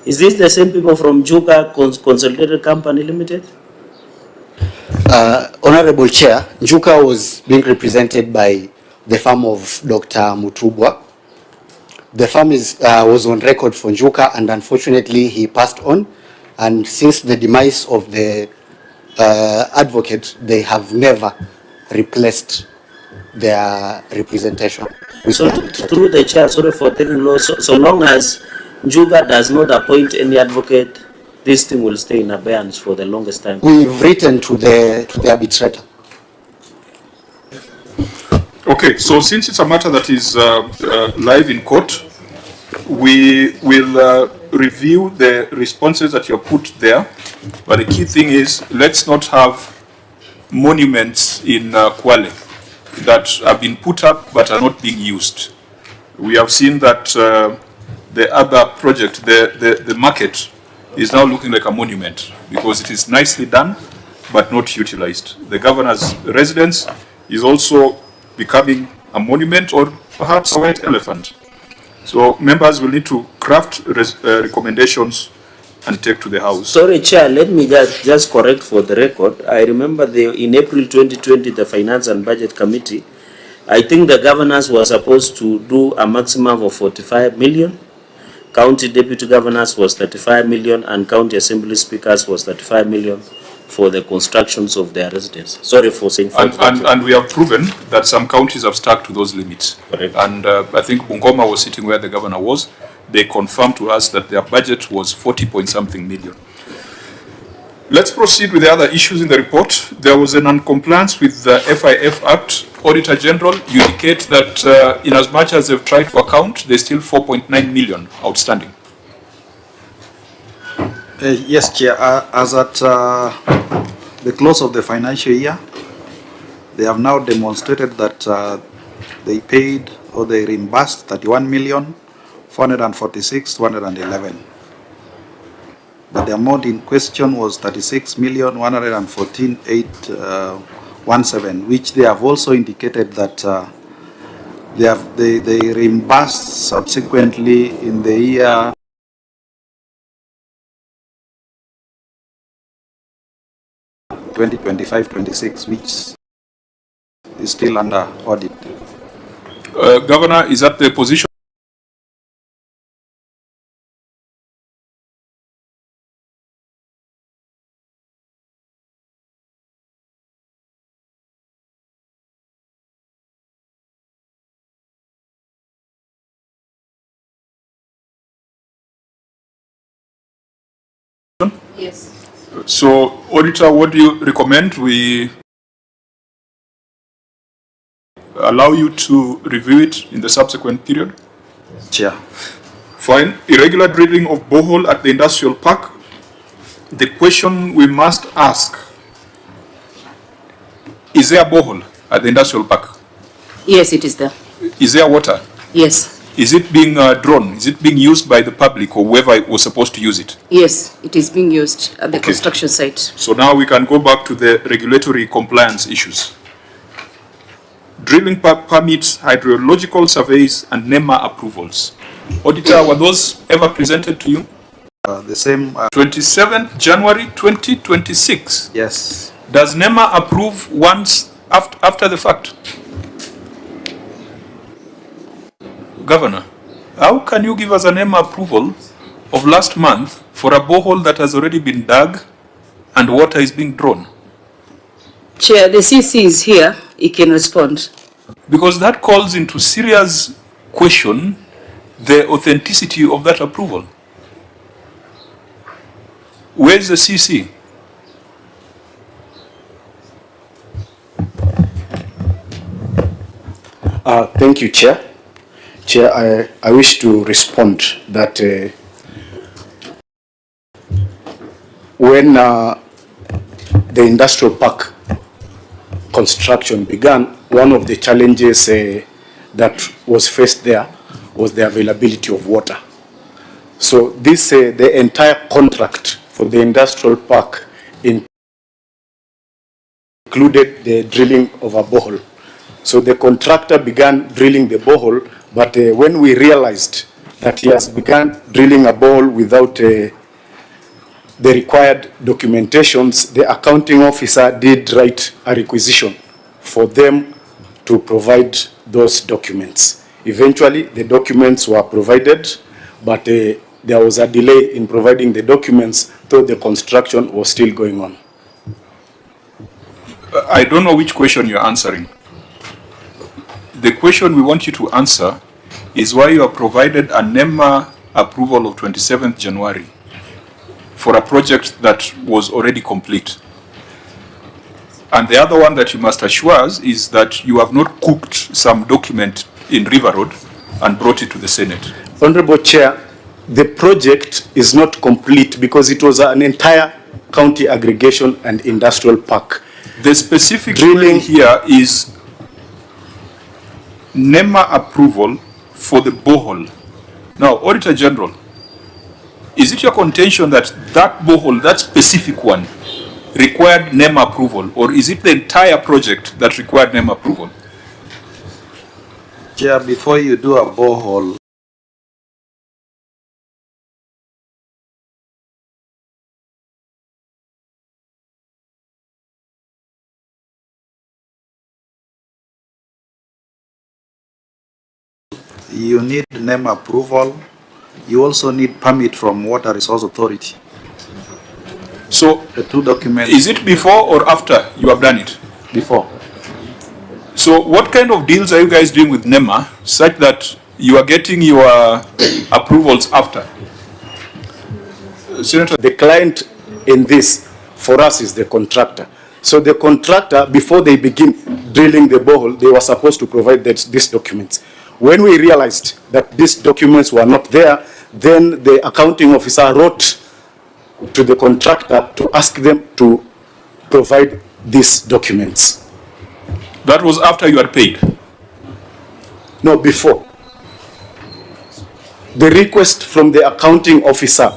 Is this the same people from Njuka Consolidated Company Limited? Honorable Chair, Njuka was being represented by the firm of Dr. Mutubwa. The firm was on record for Njuka, and unfortunately he passed on. And since the demise of the advocate, they have never replaced their representation. So through the chair, sorry for telling you, so long as Njuka does not appoint any advocate, this thing will stay in abeyance for the longest time. We've written to the arbitrator. Okay, so since it's a matter that is live in court, we will review the responses that you put there. But the key thing is, let's not have monuments in Kwale that have been put up but are not being used. We have seen that the other project, the market, is now looking like a monument because it is nicely done but not utilized. The governor's residence is also becoming a monument or perhaps a white elephant. So members will need to craft recommendations and take to the House. Sorry, Chair, let me just correct for the record. I remember in April 2020, the Finance and Budget Committee, I think the governors were supposed to do a maximum of 45 million. County deputy governors was 35 million, and county assembly speakers was 35 million for the constructions of their residence. Sorry for saying. And we have proven that some counties have stuck to those limits. Correct. And I think Bungoma was sitting where the governor was. They confirmed to us that their budget was 40-point-something million. Let's proceed with the other issues in the report. There was an non-compliance with the FIF Act. Auditor General, you indicate that in as much as they've tried to account, there's still 4.9 million outstanding. Yes, Chair. As at the close of the financial year, they have now demonstrated that they paid or they reimbursed 31,446,211. But the amount in question was 36,114,817, which they have also indicated that they reimbursed subsequently in the year 2025-26, which is still under audit. Governor, is that the position? Yes. So, Auditor, what do you recommend? We allow you to review it in the subsequent period? Chair. Fine. Irregular drilling of borehole at the industrial park. The question we must ask, is there a borehole at the industrial park? Yes, it is there. Is there water? Yes. Is it being drawn? Is it being used by the public or whoever was supposed to use it? Yes, it is being used at the construction site. So now we can go back to the regulatory compliance issues. Drilling permits, hydrological surveys, and NEMA approvals. Auditor, were those ever presented to you? The same. 27th January 2026. Yes. Does NEMA approve once after the fact? Governor, how can you give us a NEMA approval of last month for a borehole that has already been dug and water is being drawn? Chair, the CC is here. He can respond. Because that calls into serious question the authenticity of that approval. Where is the CC? Thank you, Chair. Chair, I wish to respond that when the industrial park construction began, one of the challenges that was faced there was the availability of water. So this, the entire contract for the industrial park included the drilling of a borehole. So the contractor began drilling the borehole, but when we realized that he has begun drilling a borehole without the required documentations, the accounting officer did write a requisition for them to provide those documents. Eventually, the documents were provided, but there was a delay in providing the documents, though the construction was still going on. I don't know which question you're answering. The question we want you to answer is why you have provided a NEMA approval of 27th January for a project that was already complete. And the other one that you must assure us is that you have not cooked some document in River Road and brought it to the Senate. Honorable Chair, the project is not complete because it was an entire county aggregation and industrial park. The specific drilling here is NEMA approval for the borehole. Now, Auditor General, is it your contention that that borehole, that specific one, required NEMA approval, or is it the entire project that required NEMA approval? Chair, before you do a borehole, you need NEMA approval. You also need permit from Water Resource Authority. So, the two documents. Is it before or after you have done it? Before. So, what kind of deals are you guys doing with NEMA such that you are getting your approvals after? Senator, the client in this, for us, is the contractor. So the contractor, before they begin drilling the borehole, they were supposed to provide these documents. When we realized that these documents were not there, then the accounting officer wrote to the contractor to ask them to provide these documents. That was after you had paid? No, before. The request from the accounting officer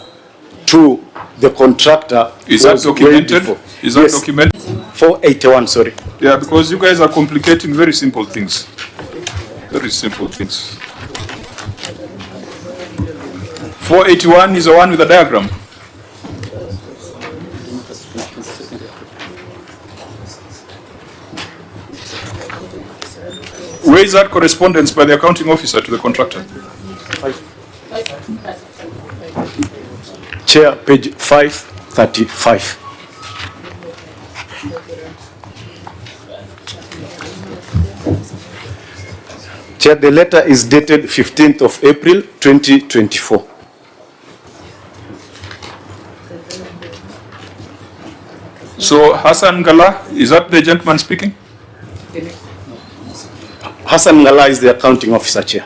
to the contractor is that documented? Is that documented? 481, sorry. Yeah, because you guys are complicating very simple things. Very simple things. 481 is the one with a diagram. Where is that correspondence by the accounting officer to the contractor? Chair, page 535. Chair, the letter is dated 15th of April, 2024. So, Hassan Gala, is that the gentleman speaking? Hassan Gala is the accounting officer, Chair.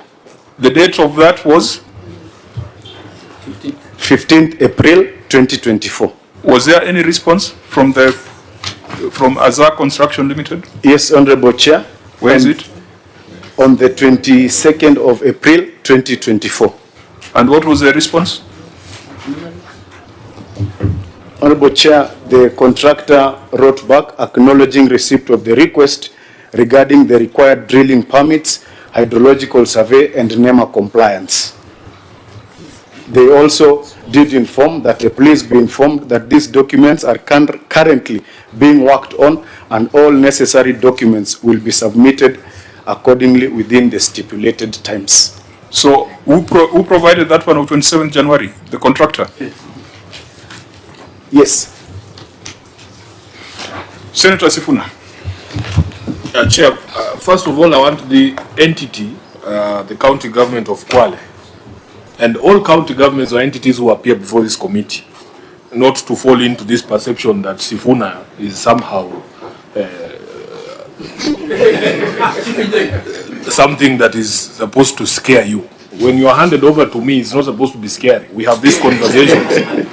The date of that was? 15th April, 2024. Was there any response from Azar Construction Limited? Yes, Honorable Chair. Where is it? On the 22nd of April, 2024. And what was the response? Honorable Chair, the contractor wrote back acknowledging receipt of the request regarding the required drilling permits, hydrological survey, and NEMA compliance. They also did inform that the police be informed that these documents are currently being worked on and all necessary documents will be submitted accordingly within the stipulated times. So who provided that one of 27th January? The contractor? Yes. Senator Sifuna. Chair, first of all, I want the entity, the county government of Kwale, and all county governments or entities who appear before this committee, not to fall into this perception that Sifuna is somehow something that is supposed to scare you. When you are handed over to me, it's not supposed to be scary. We have these conversations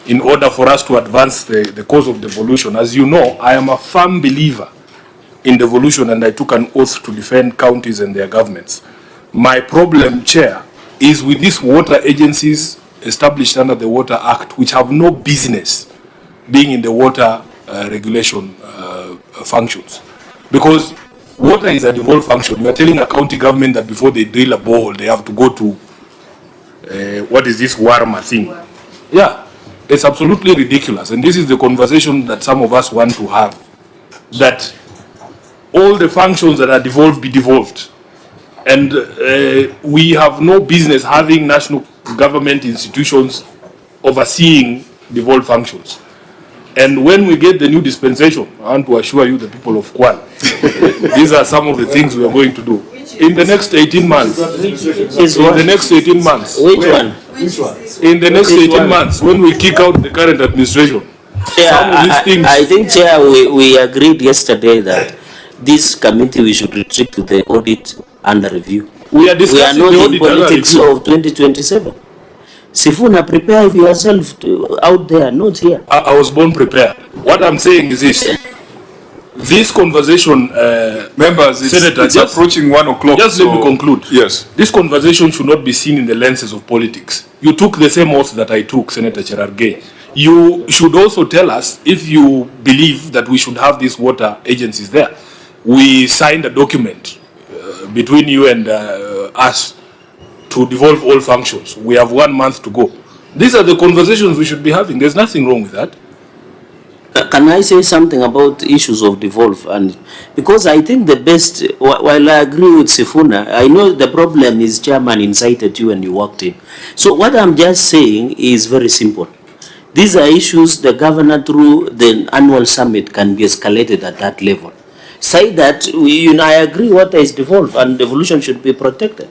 in order for us to advance the cause of devolution. As you know, I am a firm believer in devolution and I took an oath to defend counties and their governments. My problem, Chair, is with these water agencies established under the Water Act, which have no business being in the water regulation functions. Because water is a devolved function. You are telling a county government that before they drill a borehole, they have to go to, what is this Warma thing? Yeah, it's absolutely ridiculous. And this is the conversation that some of us want to have. That all the functions that are devolved be devolved. And we have no business having national government institutions overseeing devolved functions. And when we get the new dispensation, I want to assure you, the people of Kwale, these are some of the things we are going to do. In the next 18 months, in the next 18 months, Which one? in the next 18 months, when we kick out the current administration, some of these things. I think, Chair, we agreed yesterday that this committee, we should retreat to the audit under review. We are discussing not the in audit under politics review. of 2027. Sifuna, prepare yourself out there, not here. I was born prepared. What I'm saying is this conversation, members, Senator, it's approaching 1 o'clock. Just let me conclude. Yes. This conversation should not be seen in the lenses of politics. You took the same oath that I took, Senator Cherargei. You should also tell us if you believe that we should have these water agencies there. We signed a document between you and us to devolve all functions. We have 1 month to go. These are the conversations we should be having. There's nothing wrong with that. Can I say something about issues of devolve? And because I think the best, while I agree with Sifuna, I know the problem is Chairman incited you and you walked in. So what I'm just saying is very simple. These are issues the governor through the annual summit can be escalated at that level. Say that, I agree water is devolved and devolution should be protected.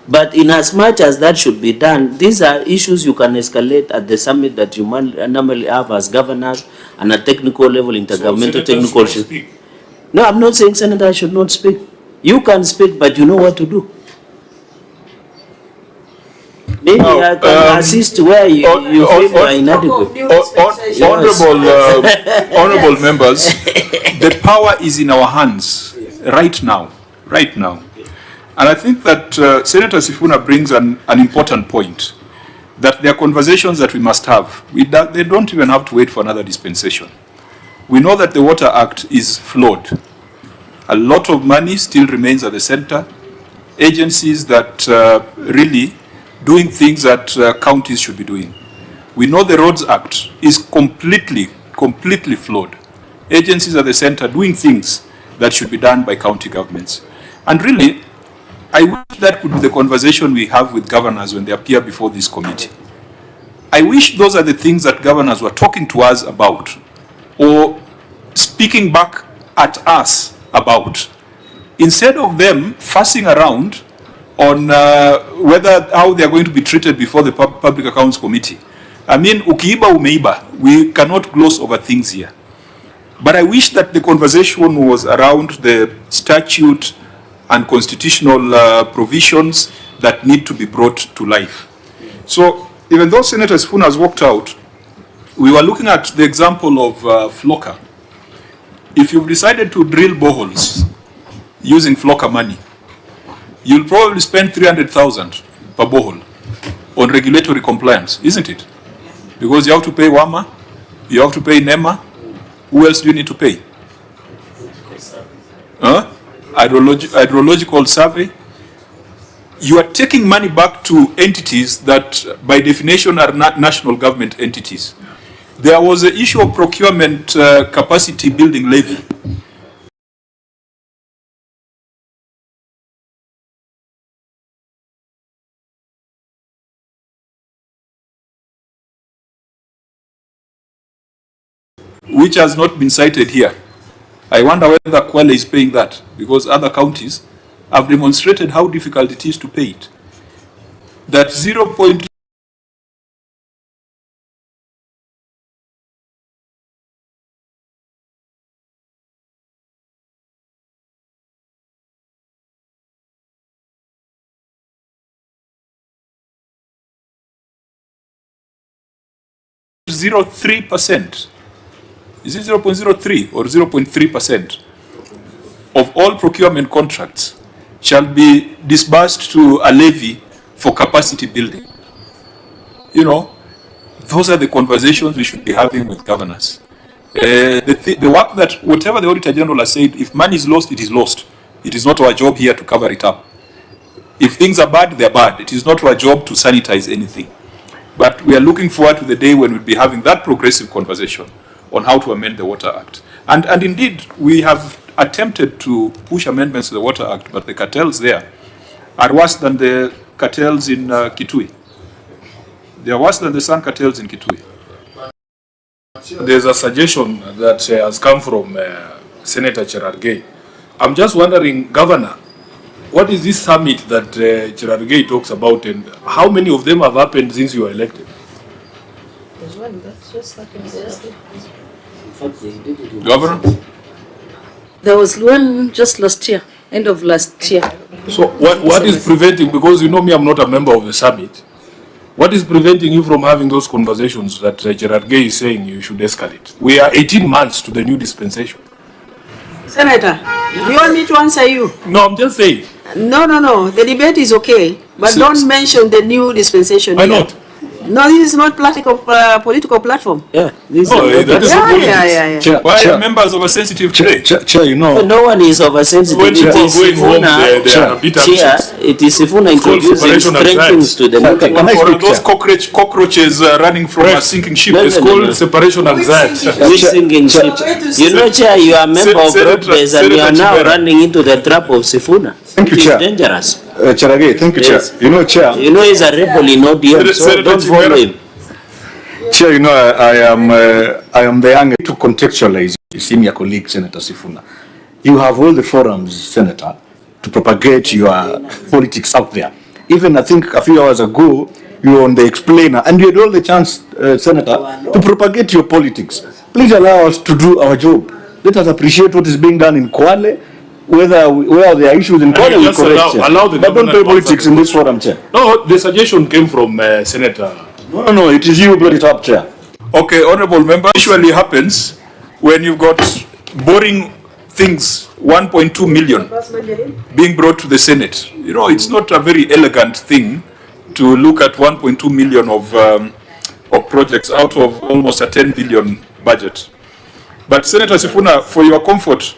But in as much as that should be done, these are issues you can escalate at the summit that you normally have as governors and at technical level, intergovernmental technical. No, I'm not saying Senator should not speak. You can speak, but you know what to do. Maybe I can assist where you feel you are inadequate. Honorable members, the power is in our hands right now. And I think that Senator Sifuna brings an important point, that there are conversations that we must have. They don't even have to wait for another dispensation. We know that the Water Act is flawed. A lot of money still remains at the center. Agencies that really doing things that counties should be doing. We know the Roads Act is completely flawed. Agencies at the center doing things that should be done by county governments. And really, I wish that could be the conversation we have with governors when they appear before this committee. I wish those are the things that governors were talking to us about or speaking back at us about, instead of them fussing around on how they are going to be treated before the Public Accounts Committee. I mean, ukiiba umeiba. We cannot gloss over things here. But I wish that the conversation was around the statute and constitutional provisions that need to be brought to life. So even though Senator Sifuna has walked out, we were looking at the example of Flocker. If you've decided to drill boreholes using Flocker money, you'll probably spend 300,000 per borehole on regulatory compliance, isn't it? Because you have to pay WAMA, you have to pay NEMA. Who else do you need to pay? Hydrological survey. You are taking money back to entities that by definition are not national government entities. There was an issue of procurement capacity building levy. Which has not been cited here. I wonder whether Kwale is paying that, because other counties have demonstrated how difficult it is to pay it. That 0.0 0.03%. Is it 0.03 or 0.3%? of all procurement contracts shall be disbursed to a levy for capacity building. You know, those are the conversations we should be having with governors. The work that, whatever the Auditor General has said, if money is lost, it is lost. It is not our job here to cover it up. If things are bad, they're bad. It is not our job to sanitize anything. But we are looking forward to the day when we'll be having that progressive conversation on how to amend the Water Act. And indeed, we have attempted to push amendments to the Water Act, but the cartels there are worse than the cartels in Kitui. They are worse than the Sun cartels in Kitui. There's a suggestion that has come from Senator Cherargei. I'm just wondering, Governor, what is this summit that Cherargei talks about, and how many of them have happened since you were elected? There's one that's just like Governor? There was one just last year, end of last year. So what is preventing, because you know me, I'm not a member of the summit, what is preventing you from having those conversations that Cherargei is saying you should escalate? We are 18 months to the new dispensation. Senator, you want me to answer you? No, I'm just saying. No. The debate is okay, but don't mention the new dispensation. Why not? No, this is not political platform. Yeah, this that is yeah. Chair, why are members oversensitive today? Chair, you know. No one is oversensitive. When people are going home, they are a bit Chair, upset. it is Sifuna introducing strengthens to the Or those cockroaches running from a sinking ship. It's called separation anxiety. Which sinking ship? You know, Chair, you are a member of Roadbase and you are now running into the trap of Sifuna. Thank you, It is Chair. dangerous. Cherargei, thank you, Yes. Chair. You know, Chair. You know he's a rebel in ODM, so don't follow him. Chair, you know, I am the young to contextualize senior colleague Senator Sifuna. You have all the forums, Senator, to propagate your politics out there. Even I think a few hours ago, you were on the explainer, and you had all the chance, Senator, to propagate your politics. Please allow us to do our job. Let us appreciate what is being done in Kwale. Where there are issues in Kwale, we correct. Allow the but don't play governor to politics in this forum, Chair. No, the suggestion came from Senator. No, it is you who brought it up, Chair. Okay, honorable member, usually happens when you've got boring things, 1.2 million being brought to the Senate. You know, it's not a very elegant thing to look at 1.2 million of projects out of almost a 10 billion budget. But Senator Sifuna, for your comfort,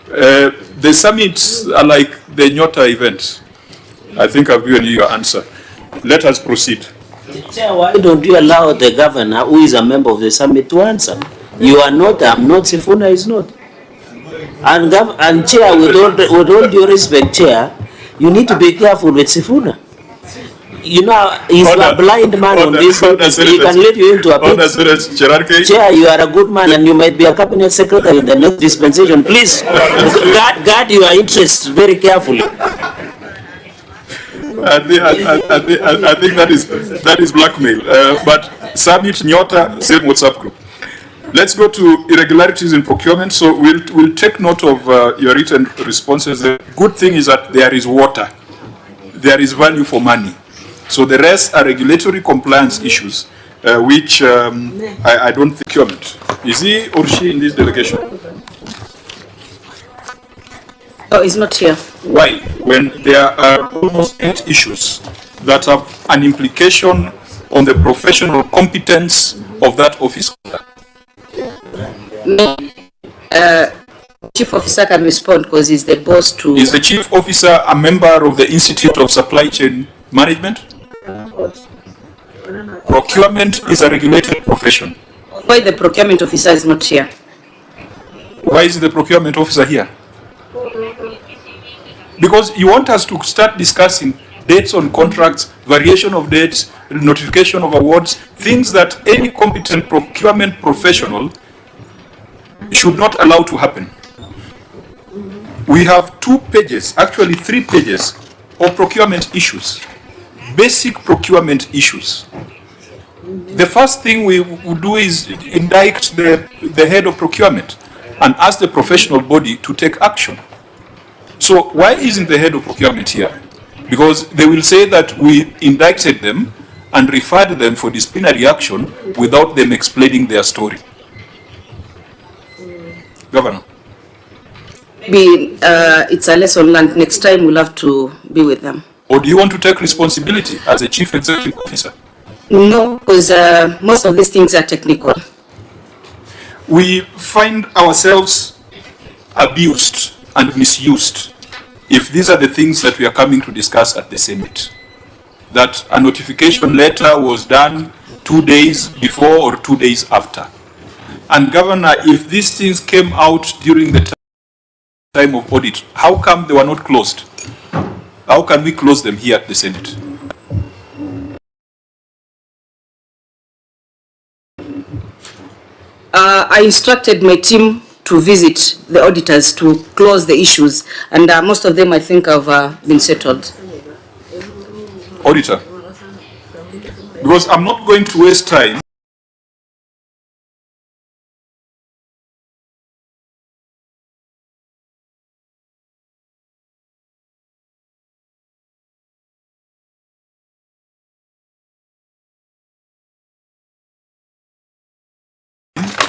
the summits are like the Nyota event. I think I've given you your answer. Let us proceed. Chair, why don't you allow the governor, who is a member of the summit, to answer? You are not, I'm not, Sifuna is not. And Chair, with all due respect, Chair, you need to be careful with Sifuna. You know, he's a blind man on this. He can lead you into a pit. Chair, you are a good man and you might be a cabinet secretary in the next dispensation. Please, guard your interests very carefully. I think that is blackmail. But Summit, Nyota, same WhatsApp group. Let's go to irregularities in procurement. So we'll take note of your written responses. The good thing is that there is water. There is value for money. So the rest are regulatory compliance issues, which I don't think procurement. Is he or she in this delegation? Oh, he's not here. Why? When there are almost 8 issues that have an implication on the professional competence of that office. No. Chief officer can respond because he's the boss to... Is the chief officer a member of the Institute of Supply Chain Management? Procurement is a regulated profession. Why the procurement officer is not here? Why is the procurement officer here? Because you want us to start discussing dates on contracts, variation of dates, notification of awards, things that any competent procurement professional should not allow to happen. We have 2 pages, actually 3 pages of procurement issues, basic procurement issues. The first thing we would do is indict the head of procurement and ask the professional body to take action. So why isn't the head of procurement here? Because they will say that we indicted them and referred them for disciplinary action without them explaining their story. Governor. maybe it's a lesson learned. Next time we'll have to be with them. Or do you want to take responsibility as a chief executive officer? No, because most of these things are technical. We find ourselves abused and misused if these are the things that we are coming to discuss at the summit. That a notification letter was done 2 days before or 2 days after. And Governor, if these things came out during the time of audit, how come they were not closed? How can we close them here at the Senate? I instructed my team to visit the auditors to close the issues, and most of them I think have been settled. Auditor, because I'm not going to waste time.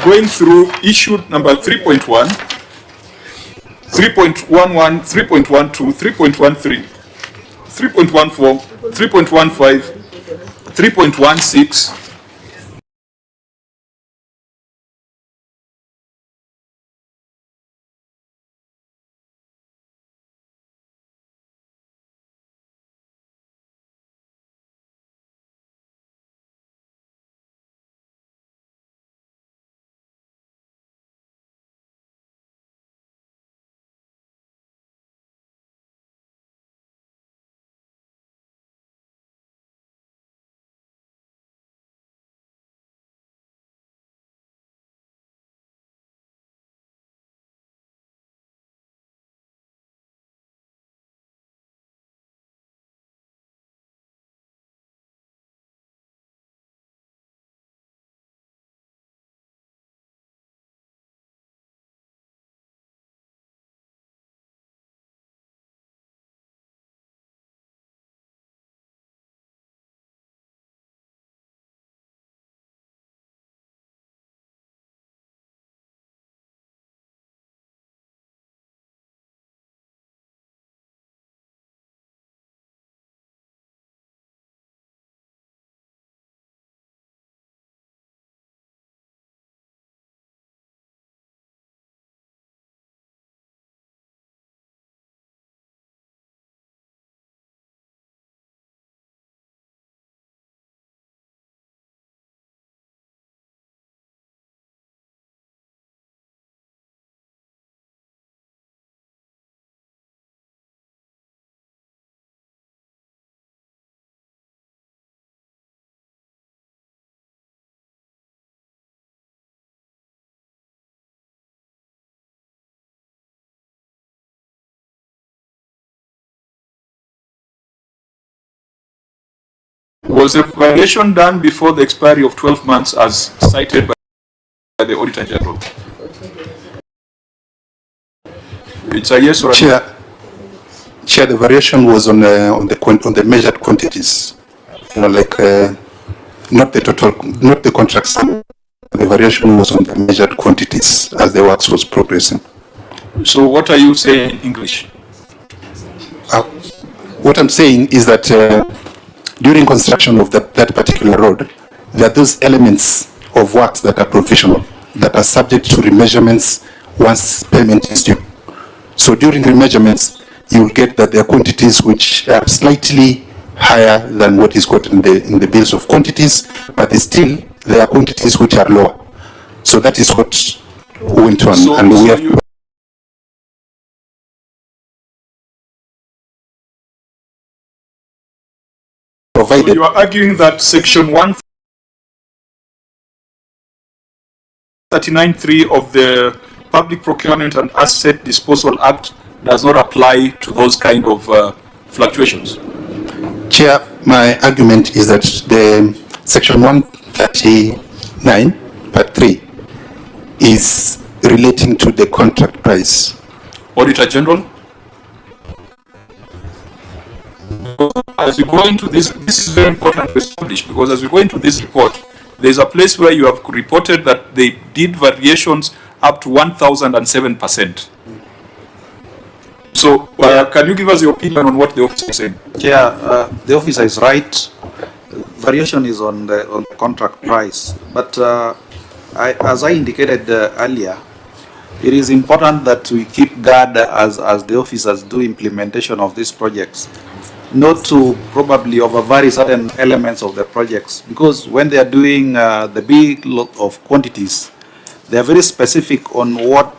Going through issue number 3.1, 3.11, 3.12, 3.13, 3.14, 3.15, 3.16, was a violation done before the expiry of 12 months as cited by the Auditor General? It's a yes or a no? Chair, the variation was on the measured quantities. You know, like not the total, not the contracts. The variation was on the measured quantities as the works was progressing. So what are you saying in English? What I'm saying is that during construction of that particular road, there are those elements of works that are provisional, that are subject to remeasurements once payment is due. So during remeasurements, you will get that there are quantities which are slightly higher than what is got in the bills of quantities, but still there are quantities which are lower. So that is what went on, and we have provided. So you are arguing that section 139(3) of the Public Procurement and Asset Disposal Act does not apply to those kind of fluctuations? Chair, my argument is that the section 139 part 3 is relating to the contract price. Auditor General? As we go into this is very important to establish, because as we go into this report, there's a place where you have reported that they did variations up to 1,007%. So, can you give us your opinion on what the officer is saying? Yeah, the officer is right. Variation is on the contract price, but as I indicated earlier, it is important that we keep guard as the officers do implementation of these projects, not to probably overvary certain elements of the projects, because when they are doing the big lot of quantities, they are very specific on what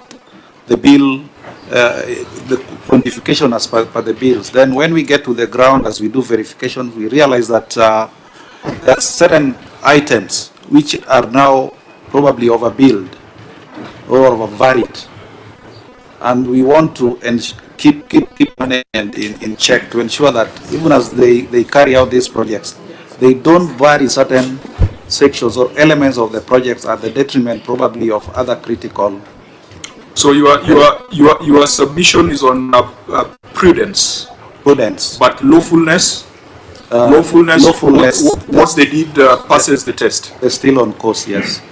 the bill, the quantification as per the bills. Then when we get to the ground, as we do verification, we realize that there are certain items which are now probably overbilled or overvaried, and we want to keep management in check to ensure that even as they carry out these projects, they don't vary certain sections or elements of the projects at the detriment probably of other critical. So your submission is on prudence. Prudence. But lawfulness. Once they did passes the test. They're still on course, yes.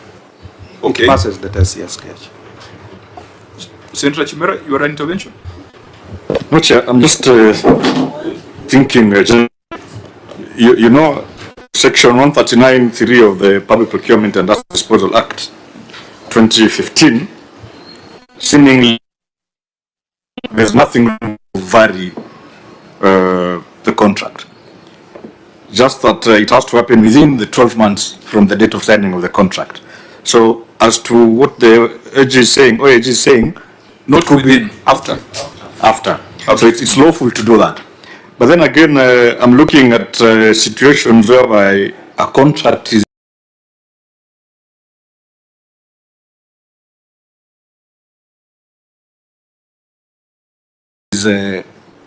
Okay. It passes the test, yes, Coach. Senator Chimera, your intervention. No, Chair, I'm just thinking, you know, Section 139(3) of the Public Procurement and Asset Disposal Act 2015, seemingly there's nothing to vary the contract. Just that it has to happen within the 12 months from the date of signing of the contract. So as to what the OAG is saying, not could be after. So it's lawful to do that. But then again, I'm looking at situations whereby a contract is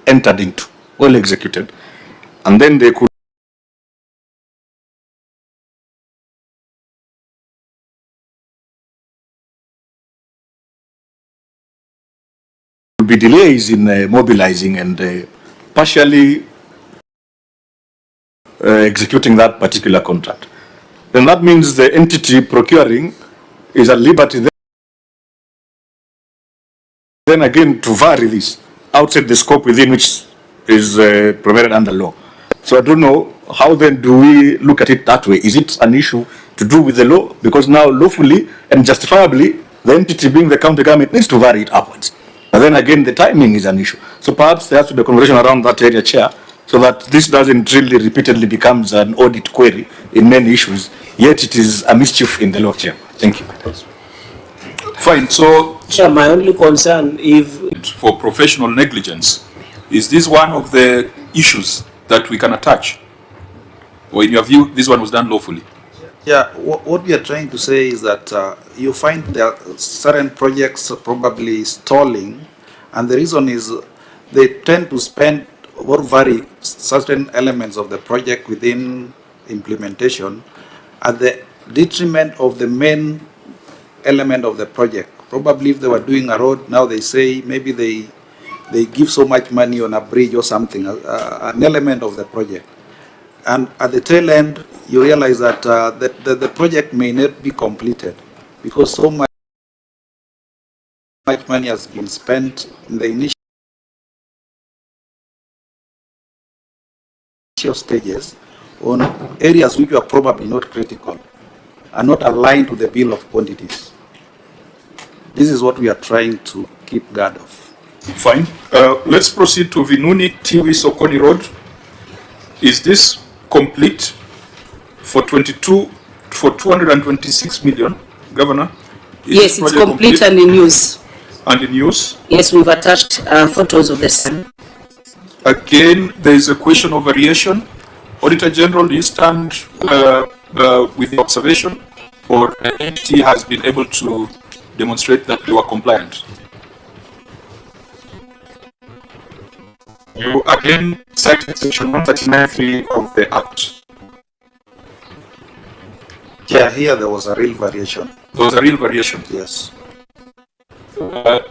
entered into, well executed, and then they could be delays in mobilizing and partially executing that particular contract. Then that means the entity procuring is at liberty then again to vary this outside the scope within which is provided under law. So I don't know, how then do we look at it that way? Is it an issue to do with the law? Because now lawfully and justifiably, the entity being the county government needs to vary it upwards. But then again, the timing is an issue. So perhaps there has to be a conversation around that area, Chair, so that this doesn't really repeatedly becomes an audit query in many issues, yet it is a mischief in the law, Chair. Thank you. Fine. So, Chair, my only concern, if for professional negligence, is this one of the issues that we can attach? Or in your view, this one was done lawfully? Yeah, what we are trying to say is that you find there are certain projects probably stalling, and the reason is they tend to spend or vary certain elements of the project within implementation at the detriment of the main element of the project. Probably if they were doing a road, now they say maybe they give so much money on a bridge or something, an element of the project. And at the tail end, you realize that the project may not be completed because so much money has been spent in the initial stages on areas which are probably not critical and not aligned to the bill of quantities. This is what we are trying to keep guard of. Fine. Let's proceed to Vinuni Tiwi Sokoni Road. Is this complete for 226 million, Governor? Yes, it's complete and in use. And in use? Yes, we've attached photos of the same. Again, there is a question of variation. Auditor General, do you stand with the observation, or NT has been able to demonstrate that they were compliant? You again cited section 139(3) of the Act. Yeah, here there was a real variation. There was a real variation? Yes. Let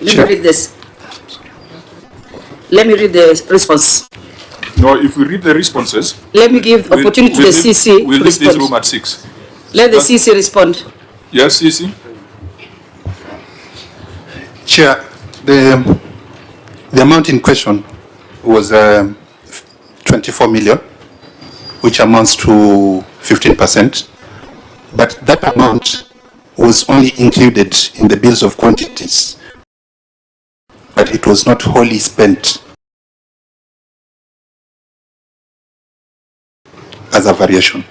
me read this. Let me read the response. No, if we read the responses... Let me give opportunity to the CC We'll leave this room at 6. Let the CC respond. Yes, CC? Chair, the amount in question was 24 million, which amounts to 15%. But that amount was only included in the bills of quantities, but it was not wholly spent as a variation.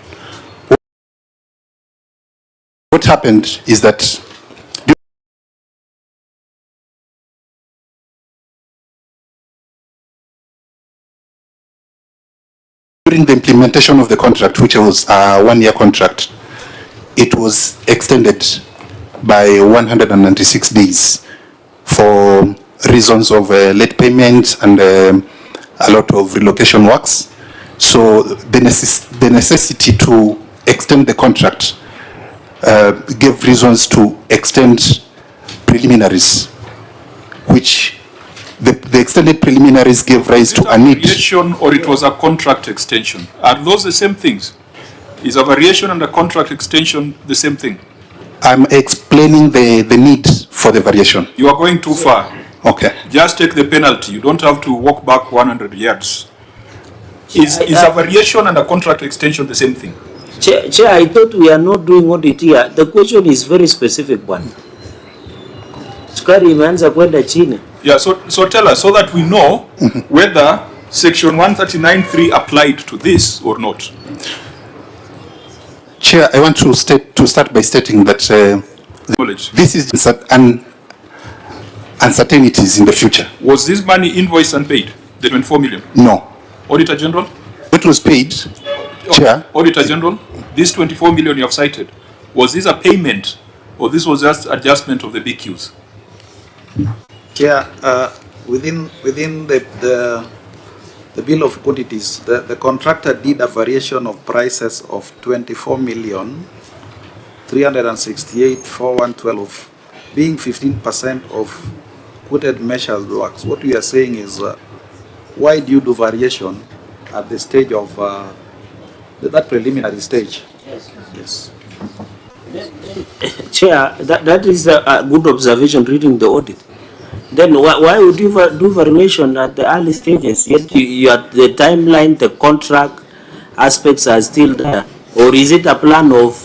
What happened is that during the implementation of the contract, which was a one-year contract, it was extended by 196 days for reasons of late payment and a lot of relocation works. So the necessity to extend the contract gave reasons to extend preliminaries, which the extended preliminaries gave rise to a need. Variation, or it was a contract extension? Are those the same things? Is a variation and a contract extension the same thing? I'm explaining the need for the variation. You are going too far. Okay. Just take the penalty. You don't have to walk back 100 yards. Is a variation and a contract extension the same thing? Chair, I thought we are not doing audit here. The question is very specific one. Sukari imeanza kwenda chini. Yeah, so tell us so that we know whether section 139.3 applied to this or not. Chair, I want to start by stating that this is uncertainties in the future. Was this money invoiced and paid? The 24 million? No. Auditor General? It was paid, Chair. Auditor General, this 24 million you have cited, was this a payment or this was just adjustment of the BQs? Chair, within the bill of quantities, the contractor did a variation of prices of 24,368,412, being 15% of quoted measures works. What we are saying is, why do you do variation at the stage of that preliminary stage? Yes. Chair, that is a good observation reading the audit. Then why would you do variation at the early stages? Yet you at the timeline, the contract aspects are still there. Or is it a plan of...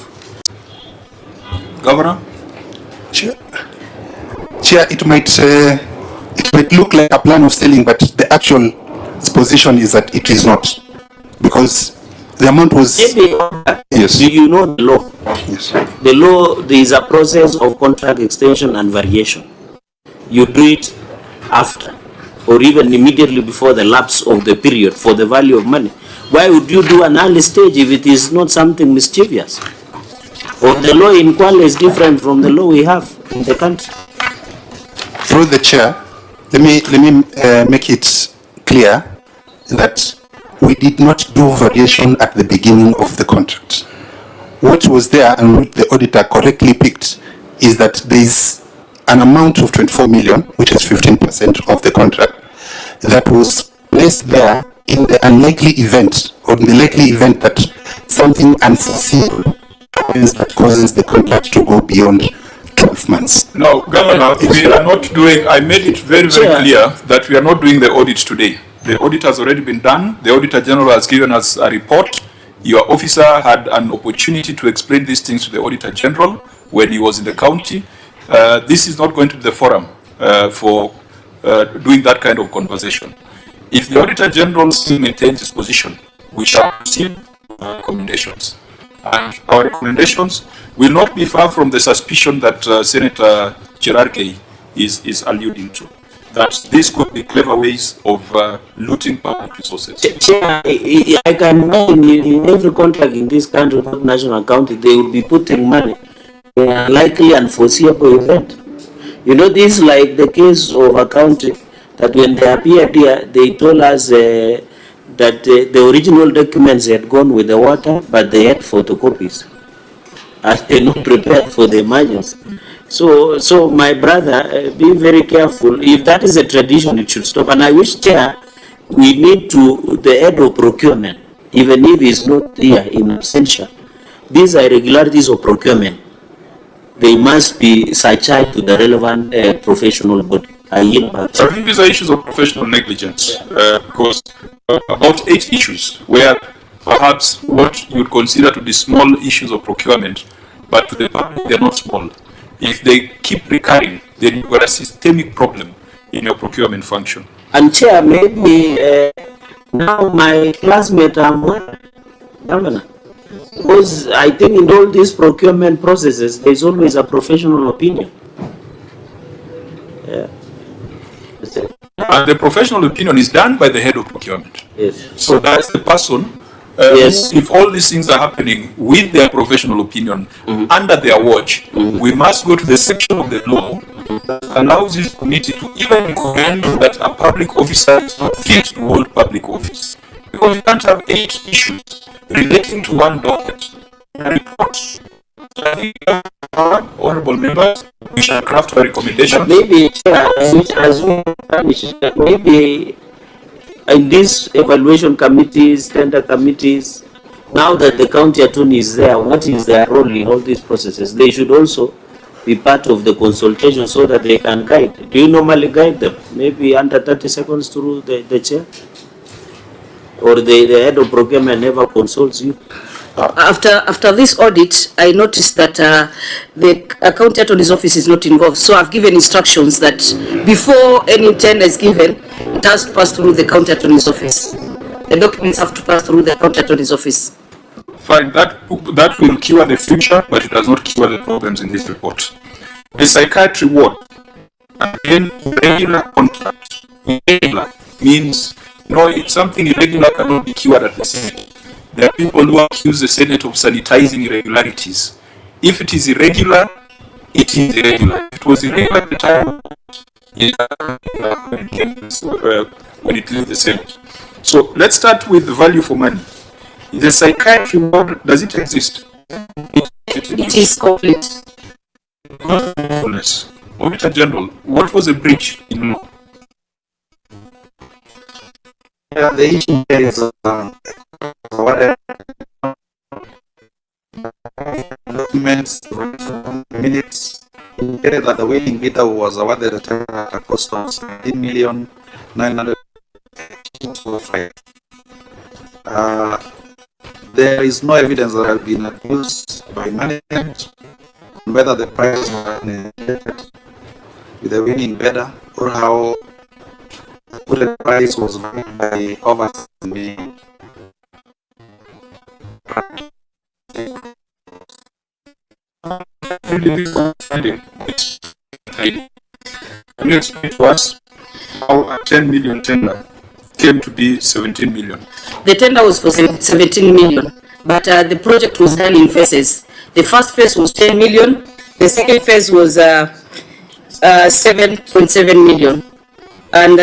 Governor? Chair, it might look like a plan of selling, but the actual position is that it is not. Because the amount was... Yes. Do you know the law? Yes. The law, there is a process of contract extension and variation. You do it after or even immediately before the lapse of the period for the value of money. Why would you do an early stage if it is not something mischievous? Or the law in Kwale is different from the law we have in the country? Through the chair, let me make it clear that we did not do variation at the beginning of the contract. What was there and what the auditor correctly picked is that there is an amount of 24 million, which is 15% of the contract, that was placed there in the unlikely event, or in the likely event that something unforeseeable happens that causes the contract to go beyond 12 months. No, Governor, we are not doing, I made it very, very clear that we are not doing the audit today. The audit has already been done. The Auditor General has given us a report. Your officer had an opportunity to explain these things to the Auditor General when he was in the county. This is not going to be the forum for doing that kind of conversation. If the Auditor General still maintains his position, we shall proceed recommendations. And our recommendations will not be far from the suspicion that Senator Cherargei is alluding to, that these could be clever ways of looting public resources. Chair, I can imagine in every contract in this country, national county, they will be putting money in a likely and foreseeable event. You know, this is like the case of a county that when they appeared here, they told us that the original documents had gone with the water, but they had photocopies. And they not prepared for the emergency. So my brother, be very careful. If that is a tradition, it should stop. And I wish, Chair, we need to, the head of procurement, even if he's not here in absentia, these are irregularities of procurement. They must be cited to the relevant professional body. I yield back. I think these are issues of professional negligence, because about 8 issues where perhaps what you would consider to be small issues of procurement, but to the public they're not small. If they keep recurring, then you've got a systemic problem in your procurement function. And Chair, maybe now my classmate Governor, because I think in all these procurement processes, there's always a professional opinion. Yeah. And the professional opinion is done by the head of procurement. Yes. So that's the person. Yes. If all these things are happening with their professional opinion under their watch, we must go to the section of the law that allows this committee to even recommend that a public officer is not fit to hold public office. Because you can't have 8 issues relating to one docket and reports. I think, honorable members, we shall craft a recommendation. Maybe, as we finish, maybe in these evaluation committees, tender committees, now that the county attorney is there, what is their role in all these processes? They should also be part of the consultation so that they can guide. Do you normally guide them? Maybe under 30 seconds through the chair? Or the head of procurement never consults you? After this audit, I noticed that the county attorney's office is not involved. So I've given instructions that before any tender is given, it has to pass through the county attorney's office. The documents have to pass through the county attorney's office. Fine, that will cure the future, but it does not cure the problems in this report. The psychiatry ward, again, regular contract. Irregular means, it's something irregular cannot be cured at the Senate. There are people who accuse the Senate of sanitizing irregularities. If it is irregular, it is irregular. If it was irregular at the time, when it leaves the Senate. So let's start with the value for money. The psychiatry ward, does it exist? It is complete. Auditor General, what was the breach in law? Yeah, the issue here is documents, minutes, indicated that the winning bidder was awarded a tender at a cost of 17,900,000. There is no evidence that has been abused by management on whether the price was negotiated with the winning bidder or how the price was valued by overseeing. Can you explain to us how a 10 million tender came to be 17 million? The tender was for 17 million, but the project was done in phases. The first phase was 10 million, the second phase was 7.7 million. And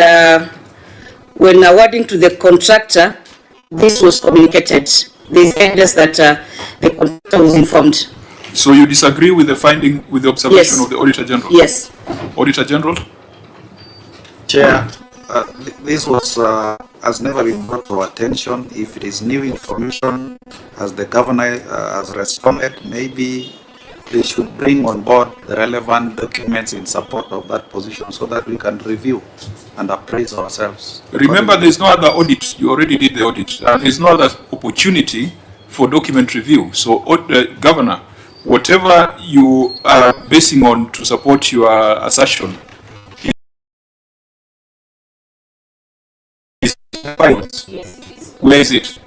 when awarding to the contractor, this was communicated. There is evidence that the contractor was informed. So you disagree with the finding, with the observation Yes. of the Auditor General? Yes. Auditor General? Chair, this was has never been brought to our attention. If it is new information, as the governor has responded, maybe they should bring on board the relevant documents in support of that position so that we can review and appraise ourselves. Remember, there is no other audit. You already did the audit. There is no other opportunity for document review. So, Governor, whatever you are basing on to support your assertion is fine. Where is it?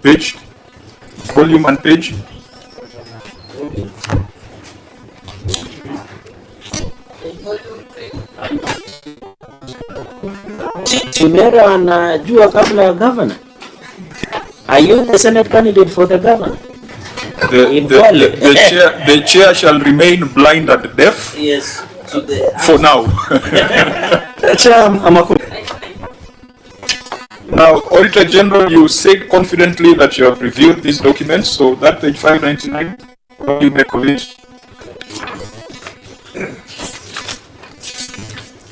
Page? Volume and page? Chimera anajua kabla ya governor. Are you the Senate candidate for the governor? The chair shall remain blind and deaf. Yes. For now. Now, Auditor General, you said confidently that you have reviewed these documents, so that page 599, what do you make of it?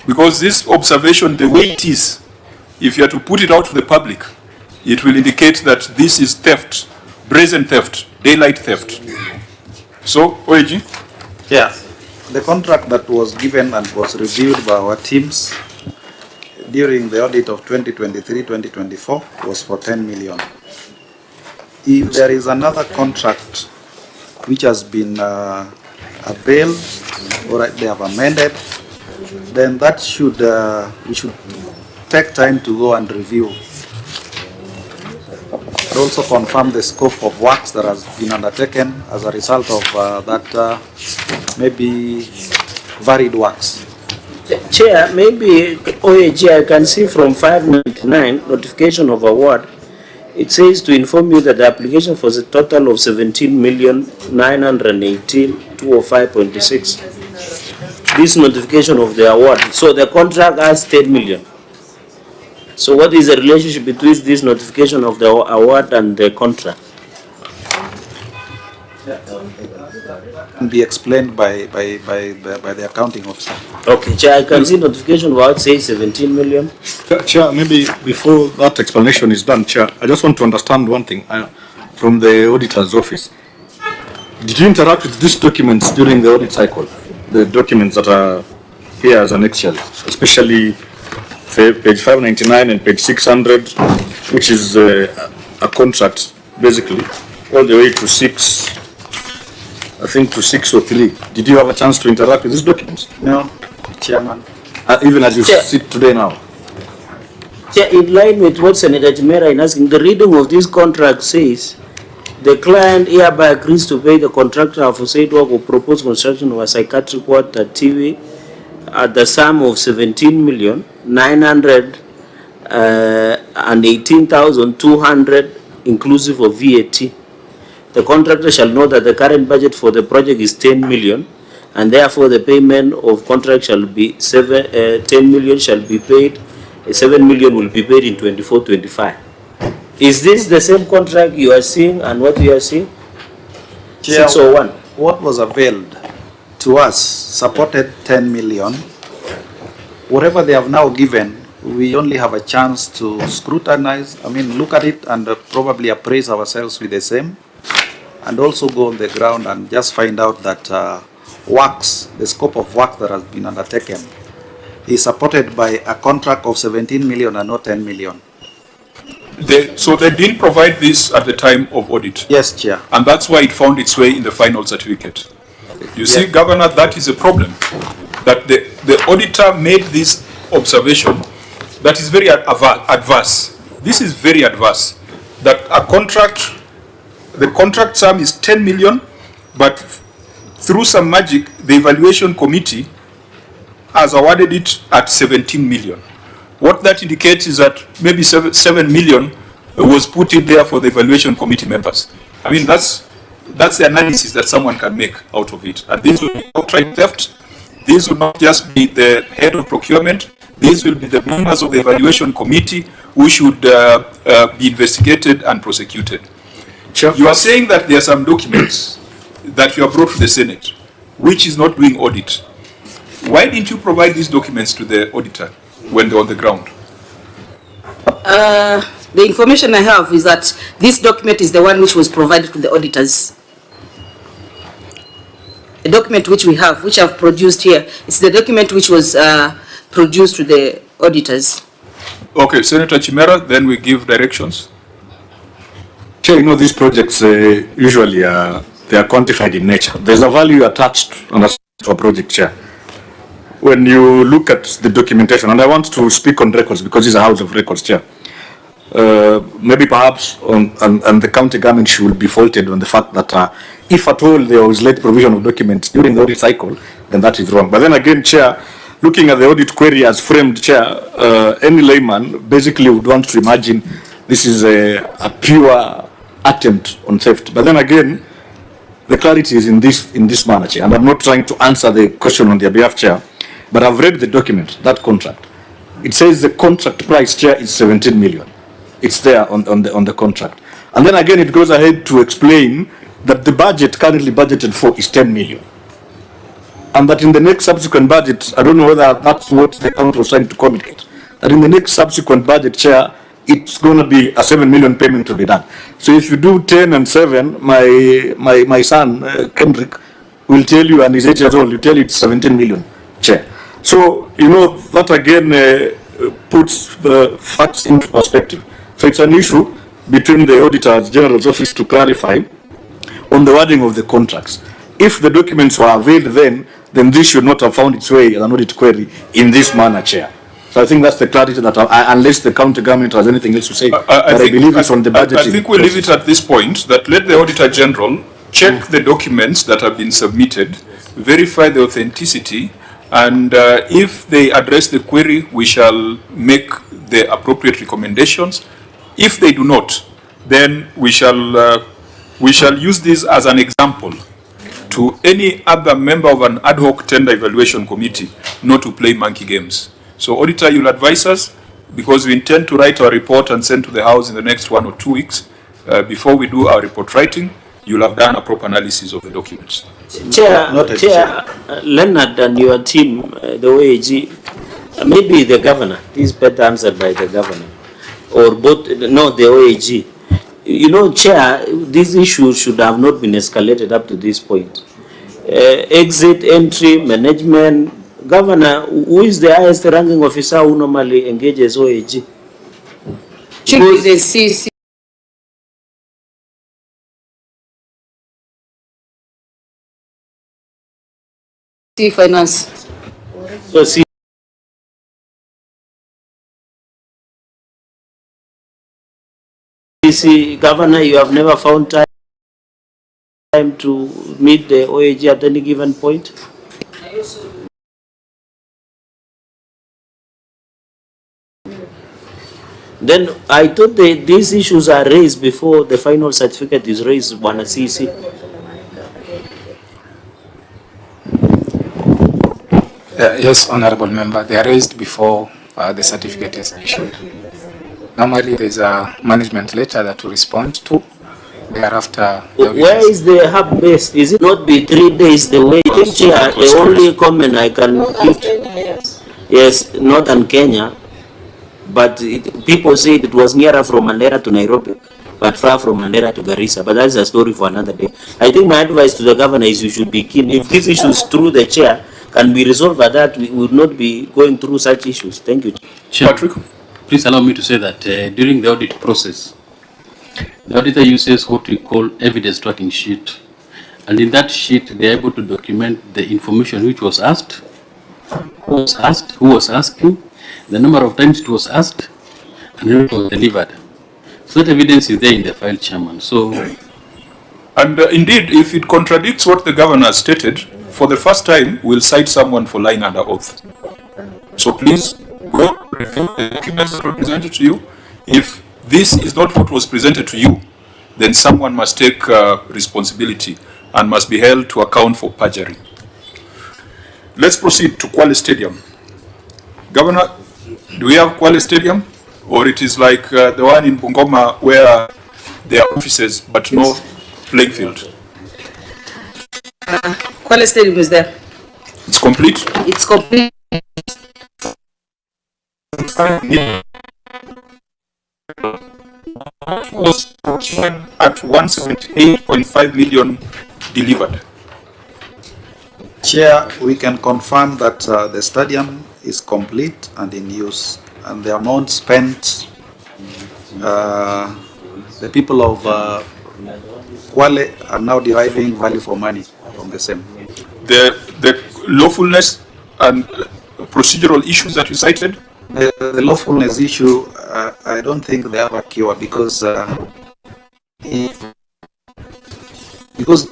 Because this observation, the way it is, if you are to put it out to the public, it will indicate that this is theft, brazen theft, daylight theft. So, Oeji? Yes. the contract that was given and was reviewed by our teams during the audit of 2023-2024 was for 10 million. If there is another contract which has been availed or they have amended, then that should we should take time to go and review. But also confirm the scope of works that has been undertaken as a result of that maybe varied works. Chair, maybe OAG, I can see from 599 notification of award, it says to inform you that the application for the total of 17,918,205.6. This notification of the award. So the contract has 10 million. So what is the relationship between this notification of the award and the contract? Can be explained by the accounting officer. Okay, Chair, I can see notification of award says 17 million. Chair, maybe before that explanation is done, Chair, I just want to understand one thing from the auditor's office. Did you interact with these documents during the audit cycle? The documents that are here as an Excel, especially page 599 and page 600, which is a contract, basically, all the way to 6, I think to 603. Did you have a chance to interact with these documents? No, Chairman. Even as you sit today now? Chair, in line with what Senator Chimera is asking, the reading of this contract says, the client hereby agrees to pay the contractor for said work or proposed construction of a psychiatric ward at TV at the sum of 17,918,200 inclusive of VAT. The contractor shall know that the current budget for the project is 10 million and therefore the payment of contract shall be 10 million shall be paid, 7 million will be paid in 24-25. Is this the same contract you are seeing and what you are seeing? Chair, 601. what was availed to us supported 10 million. Whatever they have now given, we only have a chance to scrutinize, look at it and probably appraise ourselves with the same, and also go on the ground and just find out that works, the scope of work that has been undertaken is supported by a contract of 17 million and not 10 million. So they didn't provide this at the time of audit? Yes, Chair. And that's why it found its way in the final certificate. You see, Governor, that is a problem. That the auditor made this observation that is very adverse. This is very adverse. That a contract, the contract sum is 10 million, but through some magic, the evaluation committee has awarded it at 17 million. What that indicates is that maybe 7 million was put in there for the evaluation committee members. That's the analysis that someone can make out of it. And this will be outright theft. This will not just be the head of procurement. These will be the members of the evaluation committee who should be investigated and prosecuted. Sure. You are saying that there are some documents that you have brought to the Senate, which is not doing audit. Why didn't you provide these documents to the auditor when they're on the ground? The information I have is that this document is the one which was provided to the auditors. The document which we have, which I've produced here, it's the document which was produced to the auditors. Okay, Senator Chimera, then we give directions. Chair, these projects usually they are quantified in nature. There's a value attached to a project, Chair. When you look at the documentation, and I want to speak on records because it's a house of records, Chair. Maybe perhaps and the county government should be faulted on the fact that if at all there was late provision of documents during the audit cycle, then that is wrong. But then again, Chair, looking at the audit query as framed, Chair, any layman basically would want to imagine this is a pure attempt on theft. But then again, the clarity is in this manner, Chair, and I'm not trying to answer the question on their behalf, Chair, but I've read the document, that contract. It says the contract price, Chair, is 17 million. It's there on the contract. And then again, it goes ahead to explain that the budget currently budgeted for is 10 million. And that in the next subsequent budget, I don't know whether that's what the council was trying to communicate, that in the next subsequent budget, Chair, it's going to be a 7 million payment to be done. So if you do 10 and 7, my son, Kendrick, will tell you, and he's 8 years old, you tell it's 17 million, Chair. So, that again puts the facts into perspective. So it's an issue between the Auditor General's office to clarify on the wording of the contracts. If the documents were availed then this should not have found its way as an audit query in this manner, Chair. So I think that's the clarity that, unless the county government has anything else to say, I believe it's on the budget. I think we'll leave it at this point, that let the Auditor General check the documents that have been submitted, verify the authenticity, and if they address the query, we shall make the appropriate recommendations. If they do not, then we shall use this as an example to any other member of an ad hoc tender evaluation committee not to play monkey games. So, Auditor, you'll advise us, because we intend to write our report and send to the House in the next 1 or 2 weeks. Before we do our report writing, you'll have done a proper analysis of the documents. Chair, Leonard and your team, the OAG, maybe the governor, this is better answered by the governor, or both, no, the OAG. Chair, this issue should have not been escalated up to this point. Exit, entry, management, governor, who is the highest ranking officer who normally engages OAG? Should be the CC. Finance. So CC, governor, you have never found time to meet the OAG at any given point? Then I thought that these issues are raised before the final certificate is raised, Bwana CC. Yes, Honorable Member, they are raised before the certificate is issued. Normally, there's a management letter that to respond to. Thereafter, where is the hub based? Is it not be 3 days the way? I think, Chair, the only comment I can give, yes, Northern Kenya, but people say it was nearer from Mandera to Nairobi, but far from Mandera to Garissa. But that's a story for another day. I think my advice to the governor is you should be keen. If these issues through the chair can be resolved by that, we would not be going through such issues. Thank you. Chair, Patrick, please allow me to say that during the audit process, the auditor uses what we call evidence tracking sheet. And in that sheet, they are able to document the information which was asked, who was asking, the number of times it was asked, and when it was delivered. So that evidence is there in the file, Chairman. So, and indeed, if it contradicts what the governor stated, for the first time, we'll cite someone for lying under oath. So please go review the documents that were presented to you. If this is not what was presented to you, then someone must take responsibility and must be held to account for perjury. Let's proceed to Kwale Stadium. Governor, do we have Kwale Stadium? Or it is like the one in Bungoma where there are offices but no playing field? Kwale Stadium is there. It's complete? It's complete. Was at 178.5 million delivered. Chair, we can confirm that the stadium is complete and in use, and the amount spent, the people of Kwale are now deriving value for money from the same. The lawfulness and procedural issues that you cited? The lawfulness issue, I don't think they have a cure, because the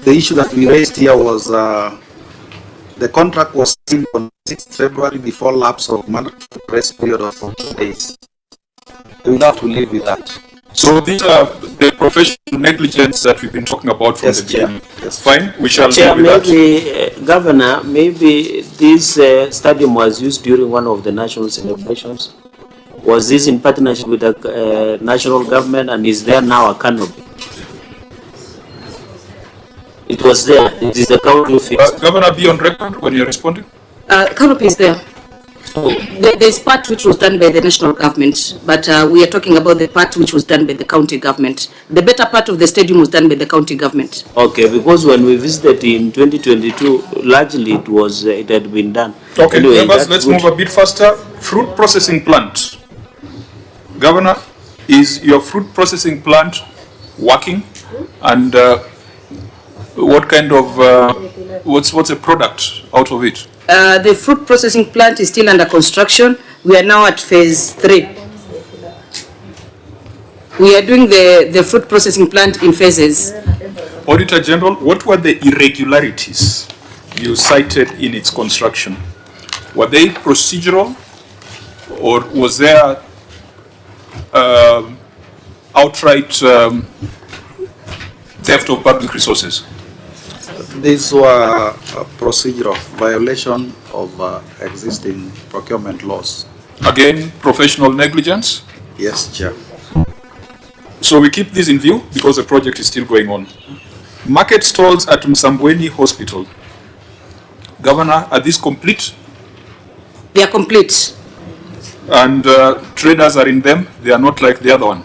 issue that we raised here was the contract was signed on 6th February before lapse of mandatory grace period of 14 days. We will have to live with that. So these are the professional negligence that we've been talking about from the beginning. Yes. Fine, we shall Chair, deal with maybe, that. Governor, maybe this stadium was used during one of the national celebrations. Was this in partnership with the national government, and is there now a canopy? It was there. It is the county office. Governor, be on record when you're responding. Canopy is there. There's part which was done by the national government, but we are talking about the part which was done by the county government. The better part of the stadium was done by the county government. Okay, because when we visited in 2022, largely it had been done. Okay, anyway, members, let's move a bit faster. Fruit processing plant. Governor, is your fruit processing plant working? And what kind of, what's the product out of it? The fruit processing plant is still under construction. We are now at phase 3. We are doing the fruit processing plant in phases. Auditor General, what were the irregularities you cited in its construction? Were they procedural, or was there outright theft of public resources? These were procedural violation of existing procurement laws. Again, professional negligence? Yes, Chair. So we keep this in view because the project is still going on. Market stalls at Mutembei Hospital. Governor, are these complete? They are complete. And traders are in them? They are not like the other one?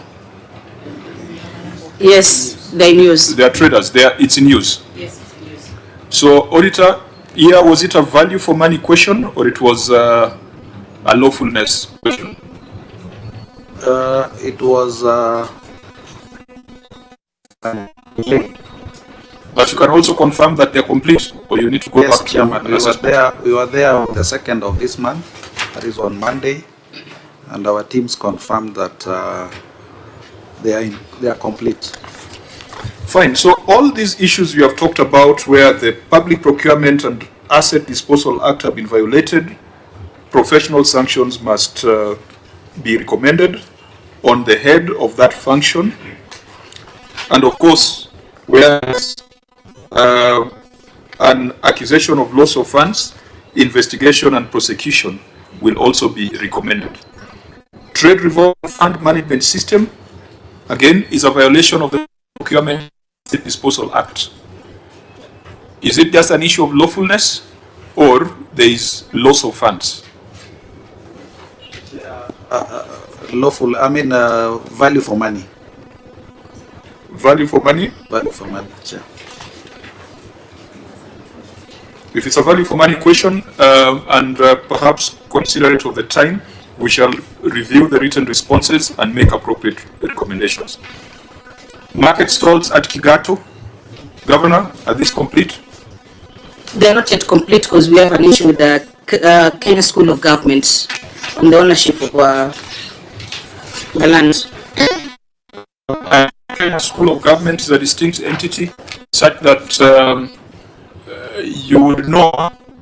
Yes, they're in use. They are traders. It's in use? Yes, it's in use. So, Auditor, here was it a value for money question or it was a lawfulness question? It was but you can also confirm that they're complete, or you need to go yes, back Chairman, to we were there on the 2nd of this month, that is on Monday, and our teams confirmed that they are complete. Fine. So all these issues we have talked about where the Public Procurement and Asset Disposal Act have been violated, professional sanctions must be recommended on the head of that function. And of course, where an accusation of loss of funds, investigation and prosecution will also be recommended. Trade revolving fund management system, again, is a violation of the Procurement and Disposal Act. Is it just an issue of lawfulness or there is loss of funds? Lawful, value for money. Value for money? Value for money, Chair. If it's a value for money question, and perhaps considerate of the time, we shall review the written responses and make appropriate recommendations. Market stalls at Kigato, Governor, are these complete? They are not yet complete because we have an issue with the Kenya School of Government on the ownership of the land. Kenya School of Government is a distinct entity such that you would know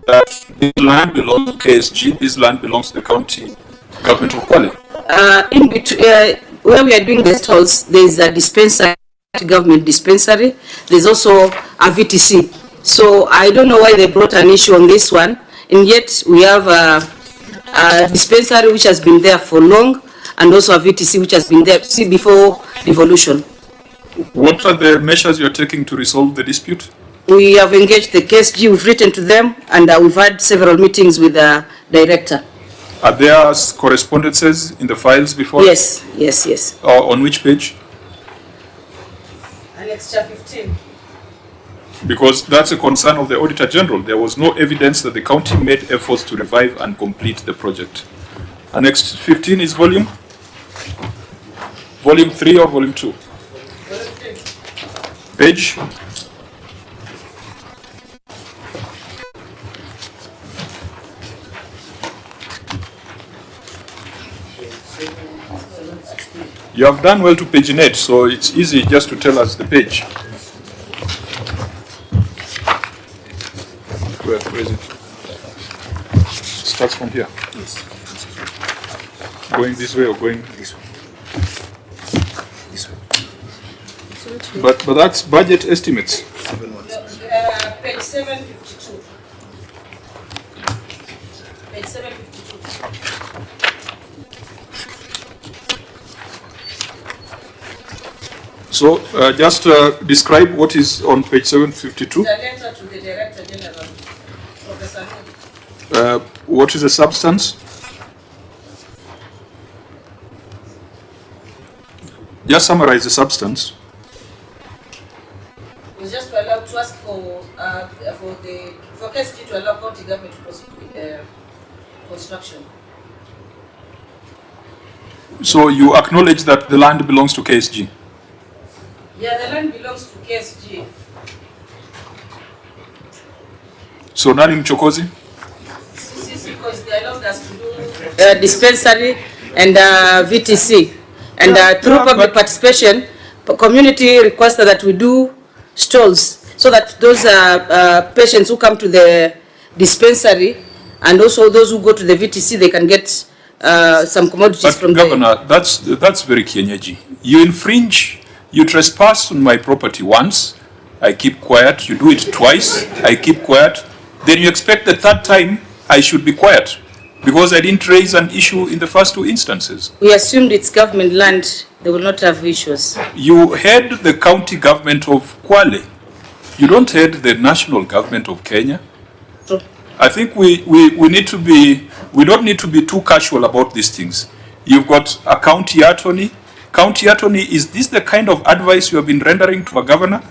that this land belongs to KSG, this land belongs to the county government of Kwale. In between, where we are doing the stalls, there is a dispensary, government dispensary. There's also a VTC. So I don't know why they brought an issue on this one, and yet we have a dispensary which has been there for long, and also a VTC which has been there before devolution. What are the measures you are taking to resolve the dispute? We have engaged the KSG, we've written to them, and we've had several meetings with the director. Are there correspondences in the files before? Yes, yes, yes. On which page? Annexure 15. Because that's a concern of the Auditor General. There was no evidence that the county made efforts to revive and complete the project. Annex 15 is volume? Volume 3 or volume 2? Page? You have done well to paginate, so it's easy just to tell us the page. Where is it? Starts from here. Yes. Going this way or going this way? This way. But that's budget estimates. Page 752. Page 752. So just describe what is on page 752. The letter to the Director General, Professor. What is the substance? Just summarize the substance. It's just to allow to ask for KSG to allow county government to proceed with construction. So you acknowledge that the land belongs to KSG? Yeah, the land belongs to KSG. So nani mchokozi? Because they allowed us to do dispensary and VTC. And through public participation, community requested that we do stalls so that those patients who come to the dispensary and also those who go to the VTC, they can get some commodities from Governor, that's very kienyeji. You infringe, you trespass on my property once, I keep quiet. You do it twice, I keep quiet. Then you expect the third time I should be quiet because I didn't raise an issue in the first two instances. We assumed it's government land, they will not have issues. You head the county government of Kwale. You don't head the national government of Kenya. True. I think we don't need to be too casual about these things. You've got a county attorney. County attorney, is this the kind of advice you have been rendering to a governor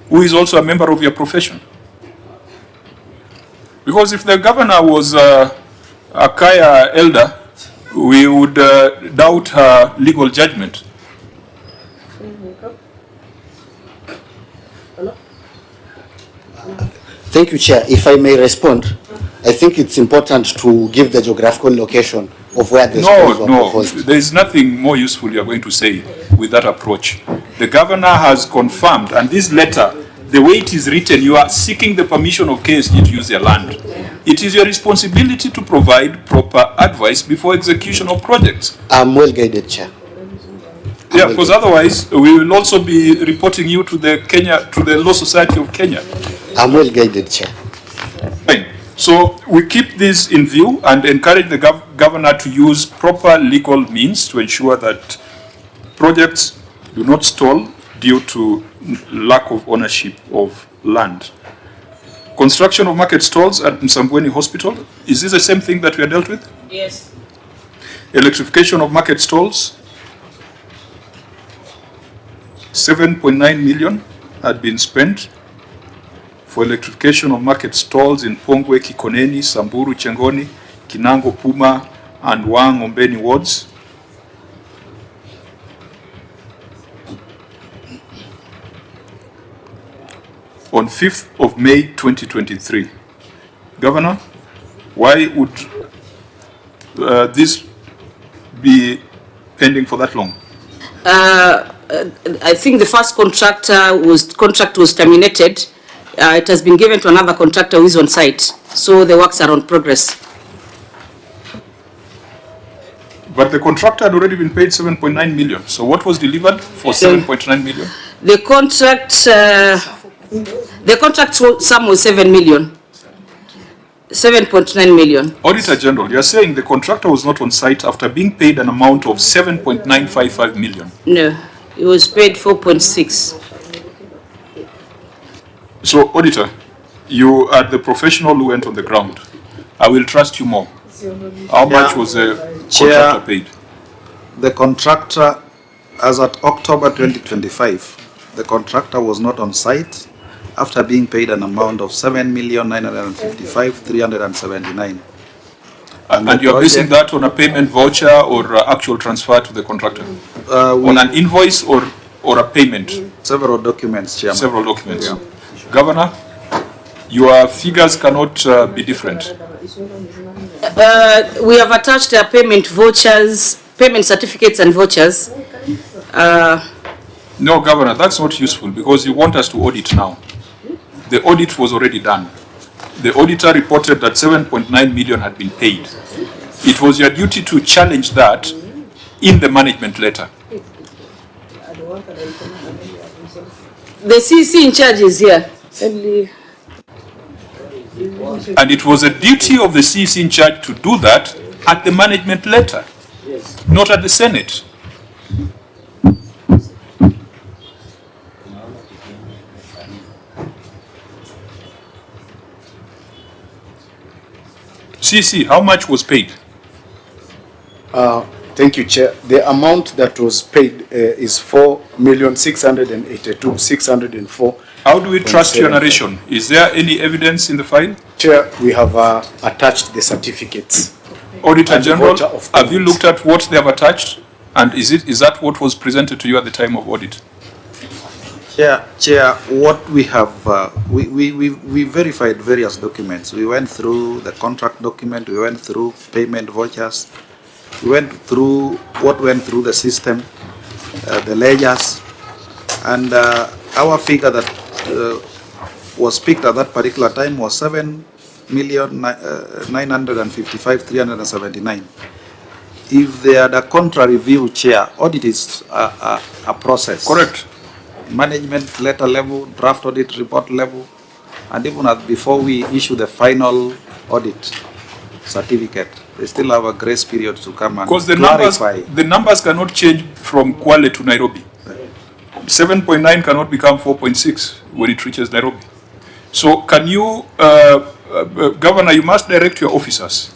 who is also a member of your profession? Because if the governor was a Kaya elder, we would doubt her legal judgment. Thank you, Chair. If I may respond, I think it's important to give the geographical location of where the schools were proposed. There is nothing more useful you are going to say with that approach. The governor has confirmed, and this letter, the way it is written, you are seeking the permission of KSG to use their land. It is your responsibility to provide proper advice before execution of projects. I'm well guided, Chair. Yeah, because otherwise we will also be reporting you to the Law Society of Kenya. I'm well guided, Chair. Fine. So we keep this in view and encourage the governor to use proper legal means to ensure that projects do not stall due to lack of ownership of land. Construction of market stalls at Msambweni Hospital, is this the same thing that we are dealt with? Yes. Electrification of market stalls, 7.9 million had been spent for electrification of market stalls in Pongwe, Kikoneni, Samburu, Chengoni, Kinango, Puma, and Wang Ombeni wards. On 5th of May 2023. Governor, why would this be pending for that long? I think the first contract was terminated. It has been given to another contractor who is on site. So the works are on progress. But the contractor had already been paid 7.9 million. So what was delivered for 7.9 million? The contract sum was 7 million. 7.9 million. Auditor General, you are saying the contractor was not on site after being paid an amount of 7.955 million? No, it was paid 4.6. So, Auditor, you are the professional who went on the ground. I will trust you more. How much was the contractor paid? The contractor, as at October 2025, the contractor was not on site after being paid an amount of 7,955,379. And you are basing that on a payment voucher or actual transfer to the contractor? On an invoice or a payment? Several documents, Chairman. Several documents. Yeah. Governor, your figures cannot be different. We have attached payment vouchers, payment certificates and vouchers. No, Governor, that's not useful because you want us to audit now. The audit was already done. The auditor reported that 7.9 million had been paid. It was your duty to challenge that in the management letter. The CC in charge is here. And it was a duty of the CC in charge to do that at the management letter, not at the Senate. CC, how much was paid? Thank you, Chair. The amount that was paid is 4,682,604. How do we trust your narration? Is there any evidence in the file? Chair, we have attached the certificates. Auditor General, have you looked at what they have attached? And is that what was presented to you at the time of audit? Chair, what we have, we verified various documents. We went through the contract document, we went through payment vouchers, we went through what went through the system, the ledgers, and our figure that was picked at that particular time was 7,955,379. If they had a contrary view, Chair, audit is a process. Correct. Management letter level, draft audit report level, and even before we issue the final audit certificate, they still have a grace period to come and clarify. The numbers cannot change from Kwale to Nairobi. 7.9 cannot become 4.6 when it reaches Nairobi. So can you, Governor, you must direct your officers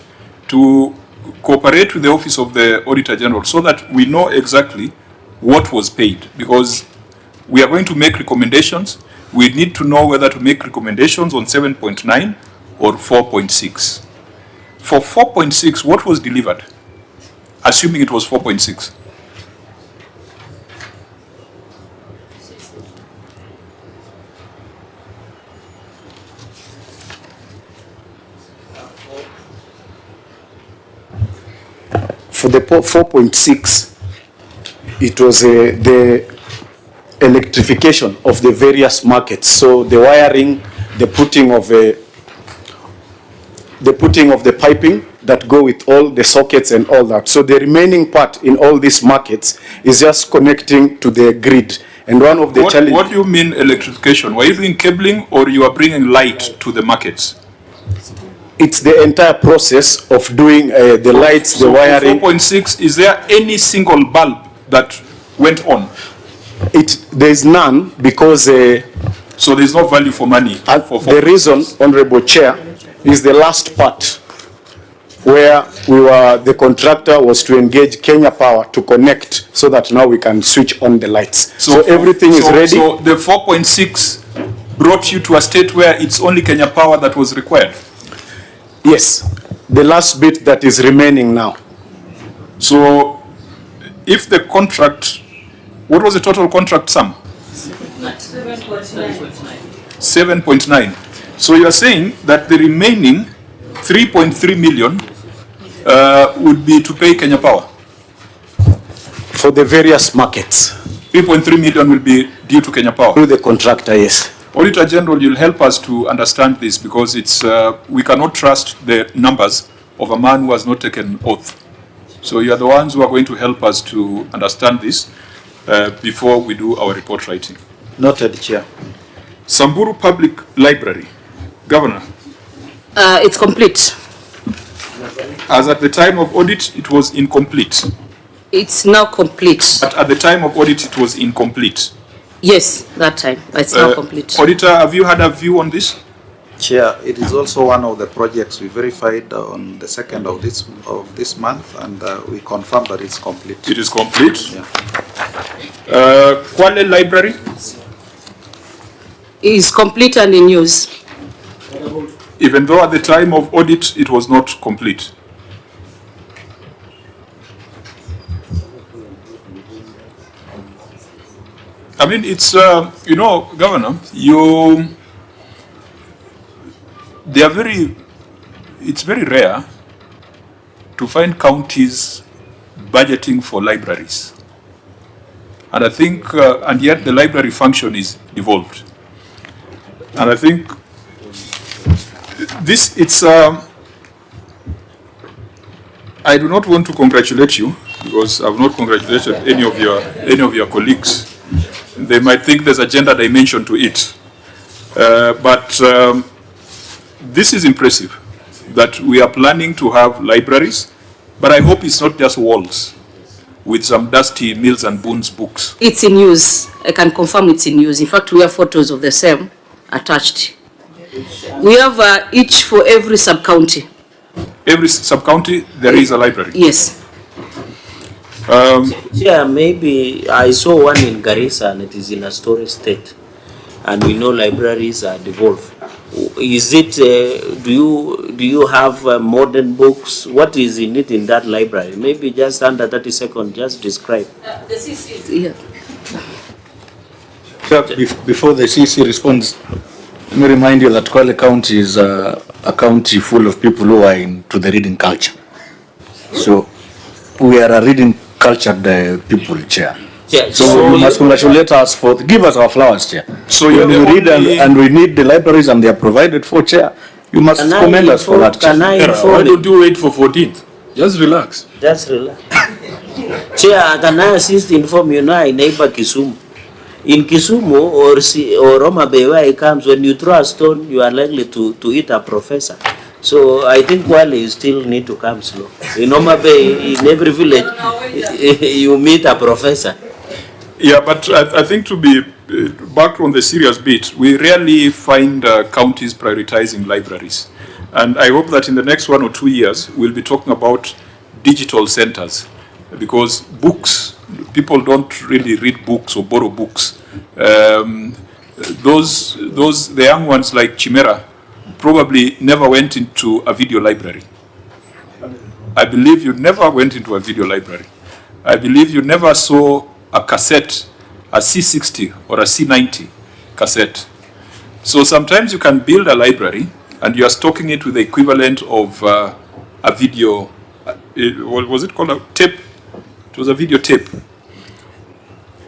to cooperate with the Office of the Auditor General so that we know exactly what was paid, because we are going to make recommendations. We need to know whether to make recommendations on 7.9 or 4.6. For 4.6, what was delivered? Assuming it was 4.6. For the 4.6, it was the electrification of the various markets. So the wiring, the putting of the piping that go with all the sockets and all that. So the remaining part in all these markets is just connecting to the grid. And one of the challenges. What do you mean electrification? Were you doing cabling or you are bringing light to the markets? It's the entire process of doing the lights, the wiring. 4.6, is there any single bulb that went on? There is none because... so there is no value for money? The reason, Honorable Chair, is the last part where the contractor was to engage Kenya Power to connect so that now we can switch on the lights. So everything is ready. So the 4.6 brought you to a state where it's only Kenya Power that was required? Yes, the last bit that is remaining now. So if the contract, what was the total contract sum? 7.9. So you are saying that the remaining 3.3 million would be to pay Kenya Power? For the various markets. 3.3 million will be due to Kenya Power? Through the contractor, yes. Auditor General, you'll help us to understand this because it's we cannot trust the numbers of a man who has not taken oath. So you are the ones who are going to help us to understand this before we do our report writing. Noted, Chair. Samburu Public Library. Governor. It's complete. As at the time of audit, it was incomplete. It's now complete. But at the time of audit, it was incomplete. Yes, that time. It's now complete. Auditor, have you had a view on this? Chair, it is also one of the projects we verified on the 2nd of this month, and we confirmed that it's complete. It is complete? Yeah. Kwale Library? Is complete and in use. Even though at the time of audit, it was not complete. I mean, it's, you know, Governor, it's very rare to find counties budgeting for libraries. And I think, and yet the library function is devolved. And I think this, it's, I do not want to congratulate you because I've not congratulated any of your colleagues. They might think there's a gender dimension to it. But this is impressive that we are planning to have libraries, but I hope it's not just walls with some dusty Mills and Boons books. It's in use. I can confirm it's in use. In fact, we have photos of the same attached. We have each for every sub-county. Every sub-county, there is a library? Yes. Yeah, maybe I saw one in Garissa and it is in a storage state, and we know libraries are devolved. Is it? Do you have modern books? What is in it in that library? Maybe just under 30 seconds, just describe. The CC is here. Before the CC responds, let me remind you that Kwale County is a county full of people who are into the reading culture. So we are a reading cultured people, Chair. Yeah, so you must congratulate us for, give us our flowers, Chair. So when you read and we need the libraries and they are provided for, Chair, you must commend us for that. Why don't you wait for 14th? Just relax. Just relax. Chair, can I assist inform you now in neighbor Kisumu? In Kisumu or Roma Bay, where it comes, when you throw a stone, you are likely to hit a professor. So I think Kwale, you still need to come slow. In Roma Bay, in every village, you meet a professor. Yeah, but I think to be back on the serious bit, we rarely find counties prioritizing libraries. And I hope that in the next 1 or 2 years, we'll be talking about digital centers. Because books, people don't really read books or borrow books. The young ones like Chimera probably never went into a video library. I believe you never went into a video library. I believe you never saw a cassette, a C60 or a C90 cassette. So sometimes you can build a library and you are stocking it with the equivalent of a video, what was it called, a tape? It was a video tape.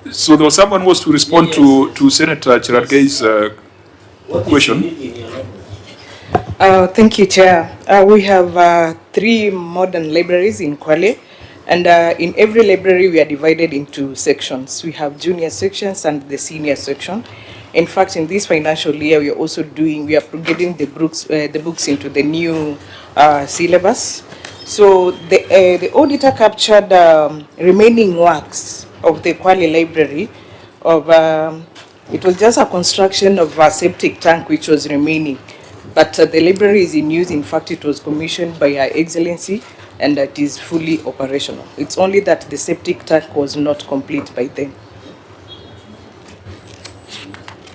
So there was someone who was to respond to Senator Cherargei's question. Thank you, Chair. We have 3 modern libraries in Kwale, and in every library we are divided into sections. We have junior sections and the senior section. In fact, in this financial year, we are also we are getting the books into the new syllabus. So the auditor captured remaining works of the Kwale Library. It was just a construction of a septic tank which was remaining. But the library is in use. In fact, it was commissioned by Her Excellency and it is fully operational. It's only that the septic tank was not complete by then.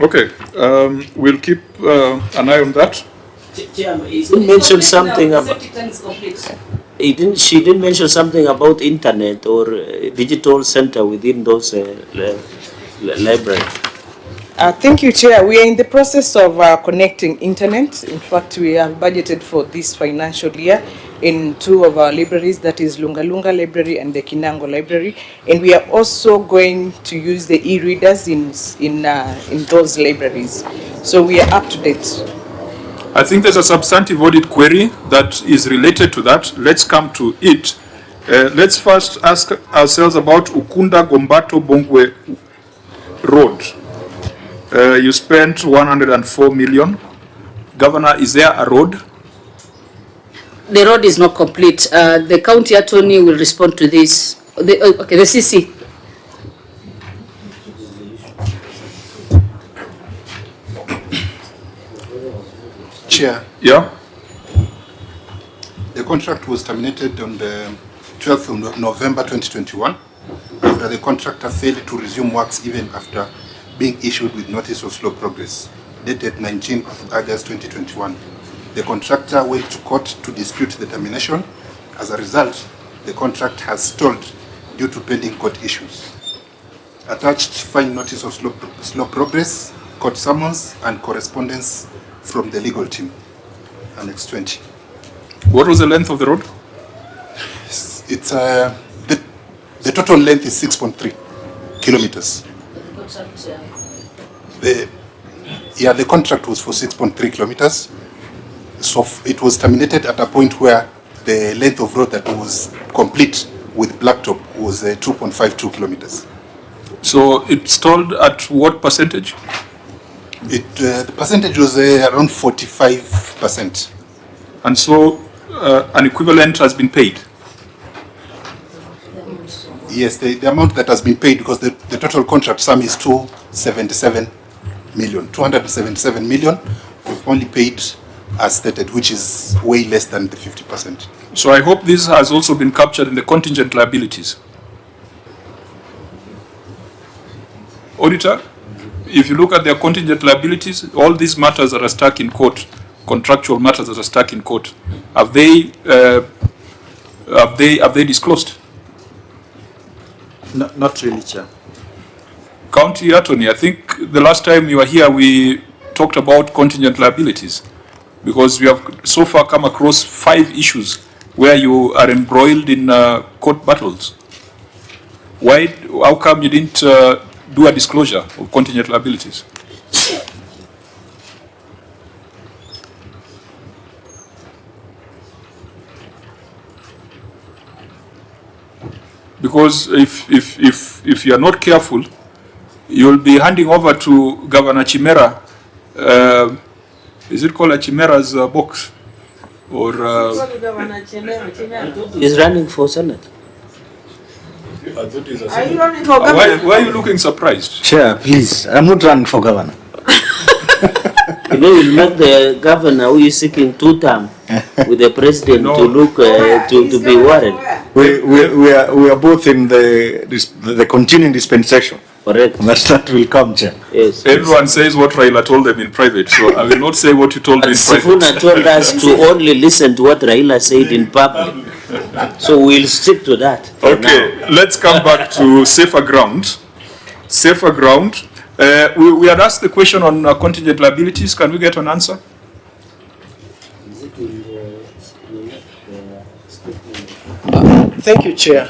Okay, we'll keep an eye on that. He didn't mention something about. She didn't mention something about internet or digital center within those libraries. Thank you, Chair. We are in the process of connecting internet. In fact, we have budgeted for this financial year in 2 of our libraries, that is Lunga Lunga Library and the Kinango Library. And we are also going to use the e-readers in those libraries. So we are up to date. I think there's a substantive audit query that is related to that. Let's come to it. Let's first ask ourselves about Ukunda Gombato Bongwe Road. You spent 104 million. Governor, is there a road? The road is not complete. The county attorney will respond to this. Okay, the CC. Chair. Yeah. The contract was terminated on the 12th of November 2021 after the contractor failed to resume works even after being issued with notice of slow progress, dated 19th August 2021. The contractor went to court to dispute the termination. As a result, the contract has stalled due to pending court issues. Attached fine notice of slow progress, court summons, and correspondence from the legal team. Annex 20. What was the length of the road? It's the total length is 6.3 kilometers. The contract was for 6.3 kilometers. So it was terminated at a point where the length of road that was complete with blacktop was 2.52 kilometers. So it stalled at what percentage? The percentage was around 45%. And so an equivalent has been paid? Yes, the amount that has been paid, because the total contract sum is 277 million. We've only paid as stated, which is way less than the 50%. So I hope this has also been captured in the contingent liabilities. Auditor, if you look at their contingent liabilities, all these matters that are stuck in court, contractual matters that are stuck in court, have they disclosed? No, not really, Chair. County Attorney, I think the last time you were here, we talked about contingent liabilities, because we have so far come across 5 issues where you are embroiled in court battles. Why? How come you didn't do a disclosure of contingent liabilities? Because if you are not careful, you'll be handing over to Governor Chimera. Is it called a Chimera's box? Or He's running for Senate. Are you running for governor? why are you looking surprised? Chair, please, I'm not running for governor. You know, you'll make the governor who is seeking 2 terms with the president to look to be worried. We are both in the continuing dispensation. Correct. That will come, Chair. Yes. Everyone says what Raila told them in private, so I will not say what you told me in private. Sifuna told us to only listen to what Raila said in public. So we'll stick to that. Okay, let's come back to safer ground. Safer ground. We had asked the question on contingent liabilities. Can we get an answer? Thank you, Chair.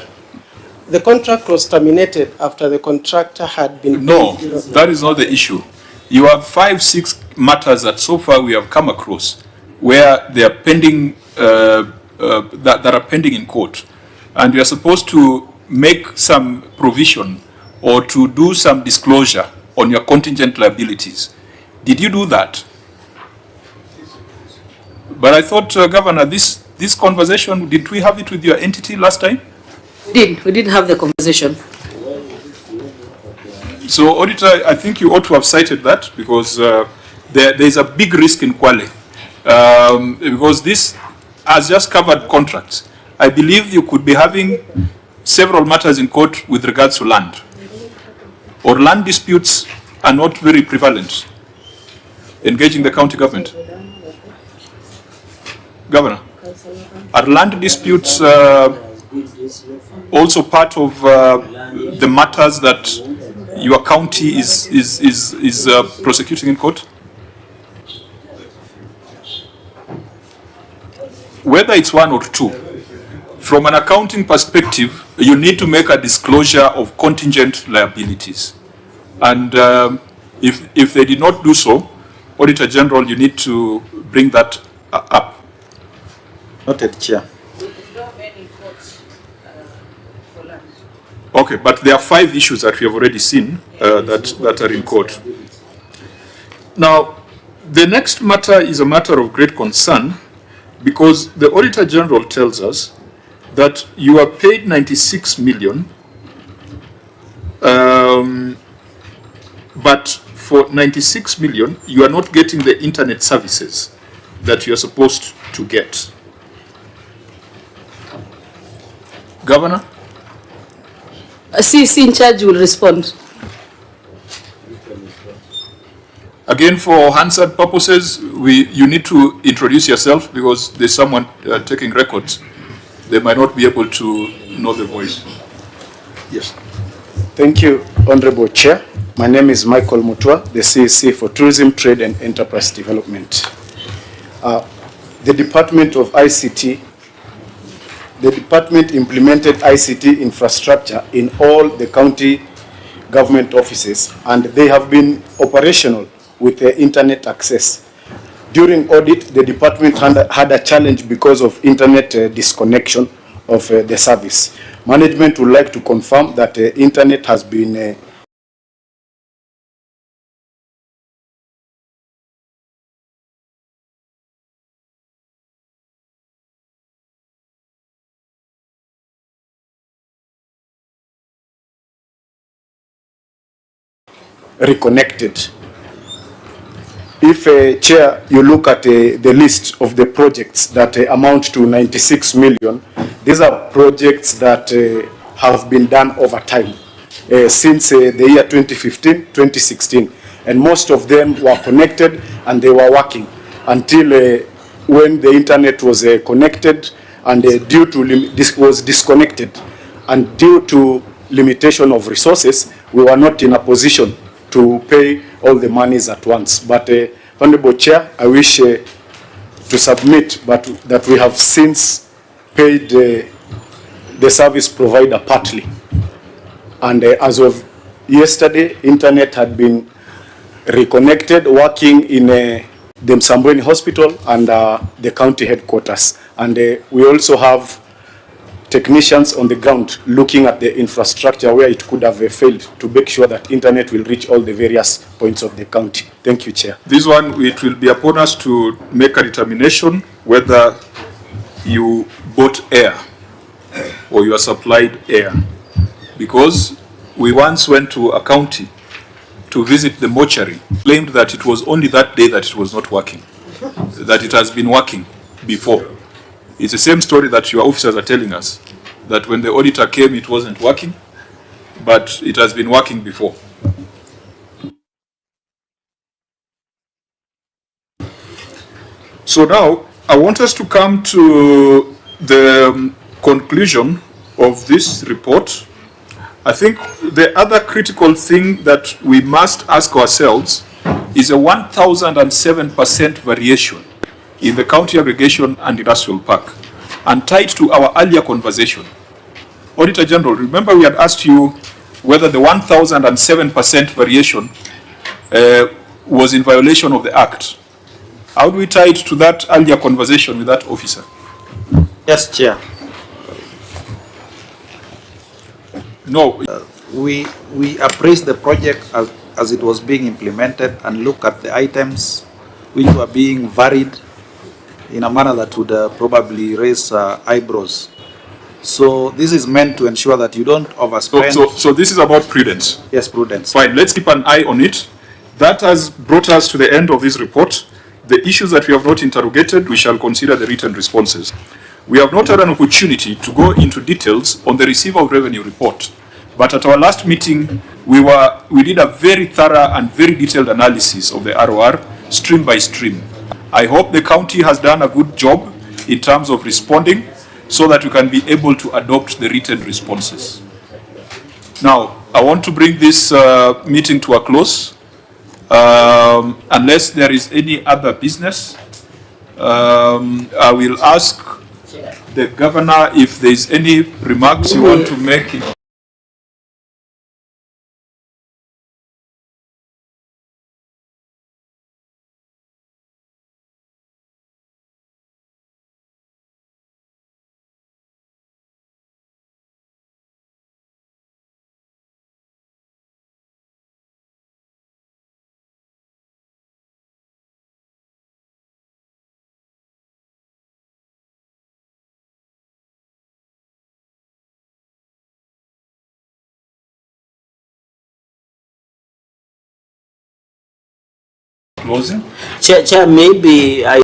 The contract was terminated after the contractor had been... No, that is not the issue. You have 5, 6 matters that so far we have come across where they are pending, that are pending in court. And we are supposed to make some provision or to do some disclosure on your contingent liabilities. Did you do that? But I thought, Governor, this conversation, did we have it with your entity last time? We did have the conversation. So, Auditor, I think you ought to have cited that, because there is a big risk in Kwale. Because this has just covered contracts. I believe you could be having several matters in court with regards to land. Or land disputes are not very prevalent engaging the county government. Governor, are land disputes also part of the matters that your county is prosecuting in court? Whether it's 1 or 2, from an accounting perspective, you need to make a disclosure of contingent liabilities. And if they did not do so, Auditor General, you need to bring that up. Noted, Chair. Okay, but there are 5 issues that we have already seen that are in court. Now, the next matter is a matter of great concern, because the Auditor General tells us that you are paid 96 million, but for 96 million, you are not getting the internet services that you are supposed to get. Governor? CC in charge will respond. Again, for Hansard purposes, you need to introduce yourself, because there's someone taking records. They might not be able to know the voice. Yes. Thank you, Honorable Chair. My name is Michael Mutua, the CSC for Tourism, Trade and Enterprise Development. The Department of ICT, the department implemented ICT infrastructure in all the county government offices, and they have been operational with the internet access. During audit, the department had a challenge because of internet disconnection of the service. Management would like to confirm that the internet has been reconnected. If, Chair, you look at the list of the projects that amount to 96 million, these are projects that have been done over time. since the year 2015, 2016. And most of them were connected and they were working until when the internet was connected and due to this was disconnected, and due to limitation of resources, we were not in a position to pay all the monies at once. But Honorable Chair, I wish to submit that we have since paid the service provider partly. And as of yesterday, internet had been reconnected, working in the Msambweni Hospital and the county headquarters. And we also have technicians on the ground looking at the infrastructure where it could have failed to make sure that internet will reach all the various points of the county. Thank you, Chair. This one, it will be upon us to make a determination whether you bought air or you are supplied air. Because we once went to a county to visit the mortuary, claimed that it was only that day that it was not working, that it has been working before. It's the same story that your officers are telling us, that when the auditor came, it wasn't working, but it has been working before. So now, I want us to come to the conclusion of this report. I think the other critical thing that we must ask ourselves is a 1,007% variation in the county aggregation and industrial park, and tied to our earlier conversation. Auditor General, remember we had asked you whether the 1,007% variation was in violation of the Act. How do we tie it to that earlier conversation with that officer? Yes, Chair. No. We appraised the project as it was being implemented and look at the items which were being varied in a manner that would probably raise eyebrows. So this is meant to ensure that you don't overspend. So this is about prudence? Yes, prudence. Fine, let's keep an eye on it. That has brought us to the end of this report. The issues that we have not interrogated, we shall consider the written responses. We have not had an opportunity to go into details on the receiver of revenue report, but at our last meeting, we did a very thorough and very detailed analysis of the ROR, stream by stream. I hope the county has done a good job in terms of responding so that we can be able to adopt the written responses. Now, I want to bring this meeting to a close. Unless there is any other business, I will ask the governor if there is any remarks you want to make. Closing? Chair, maybe I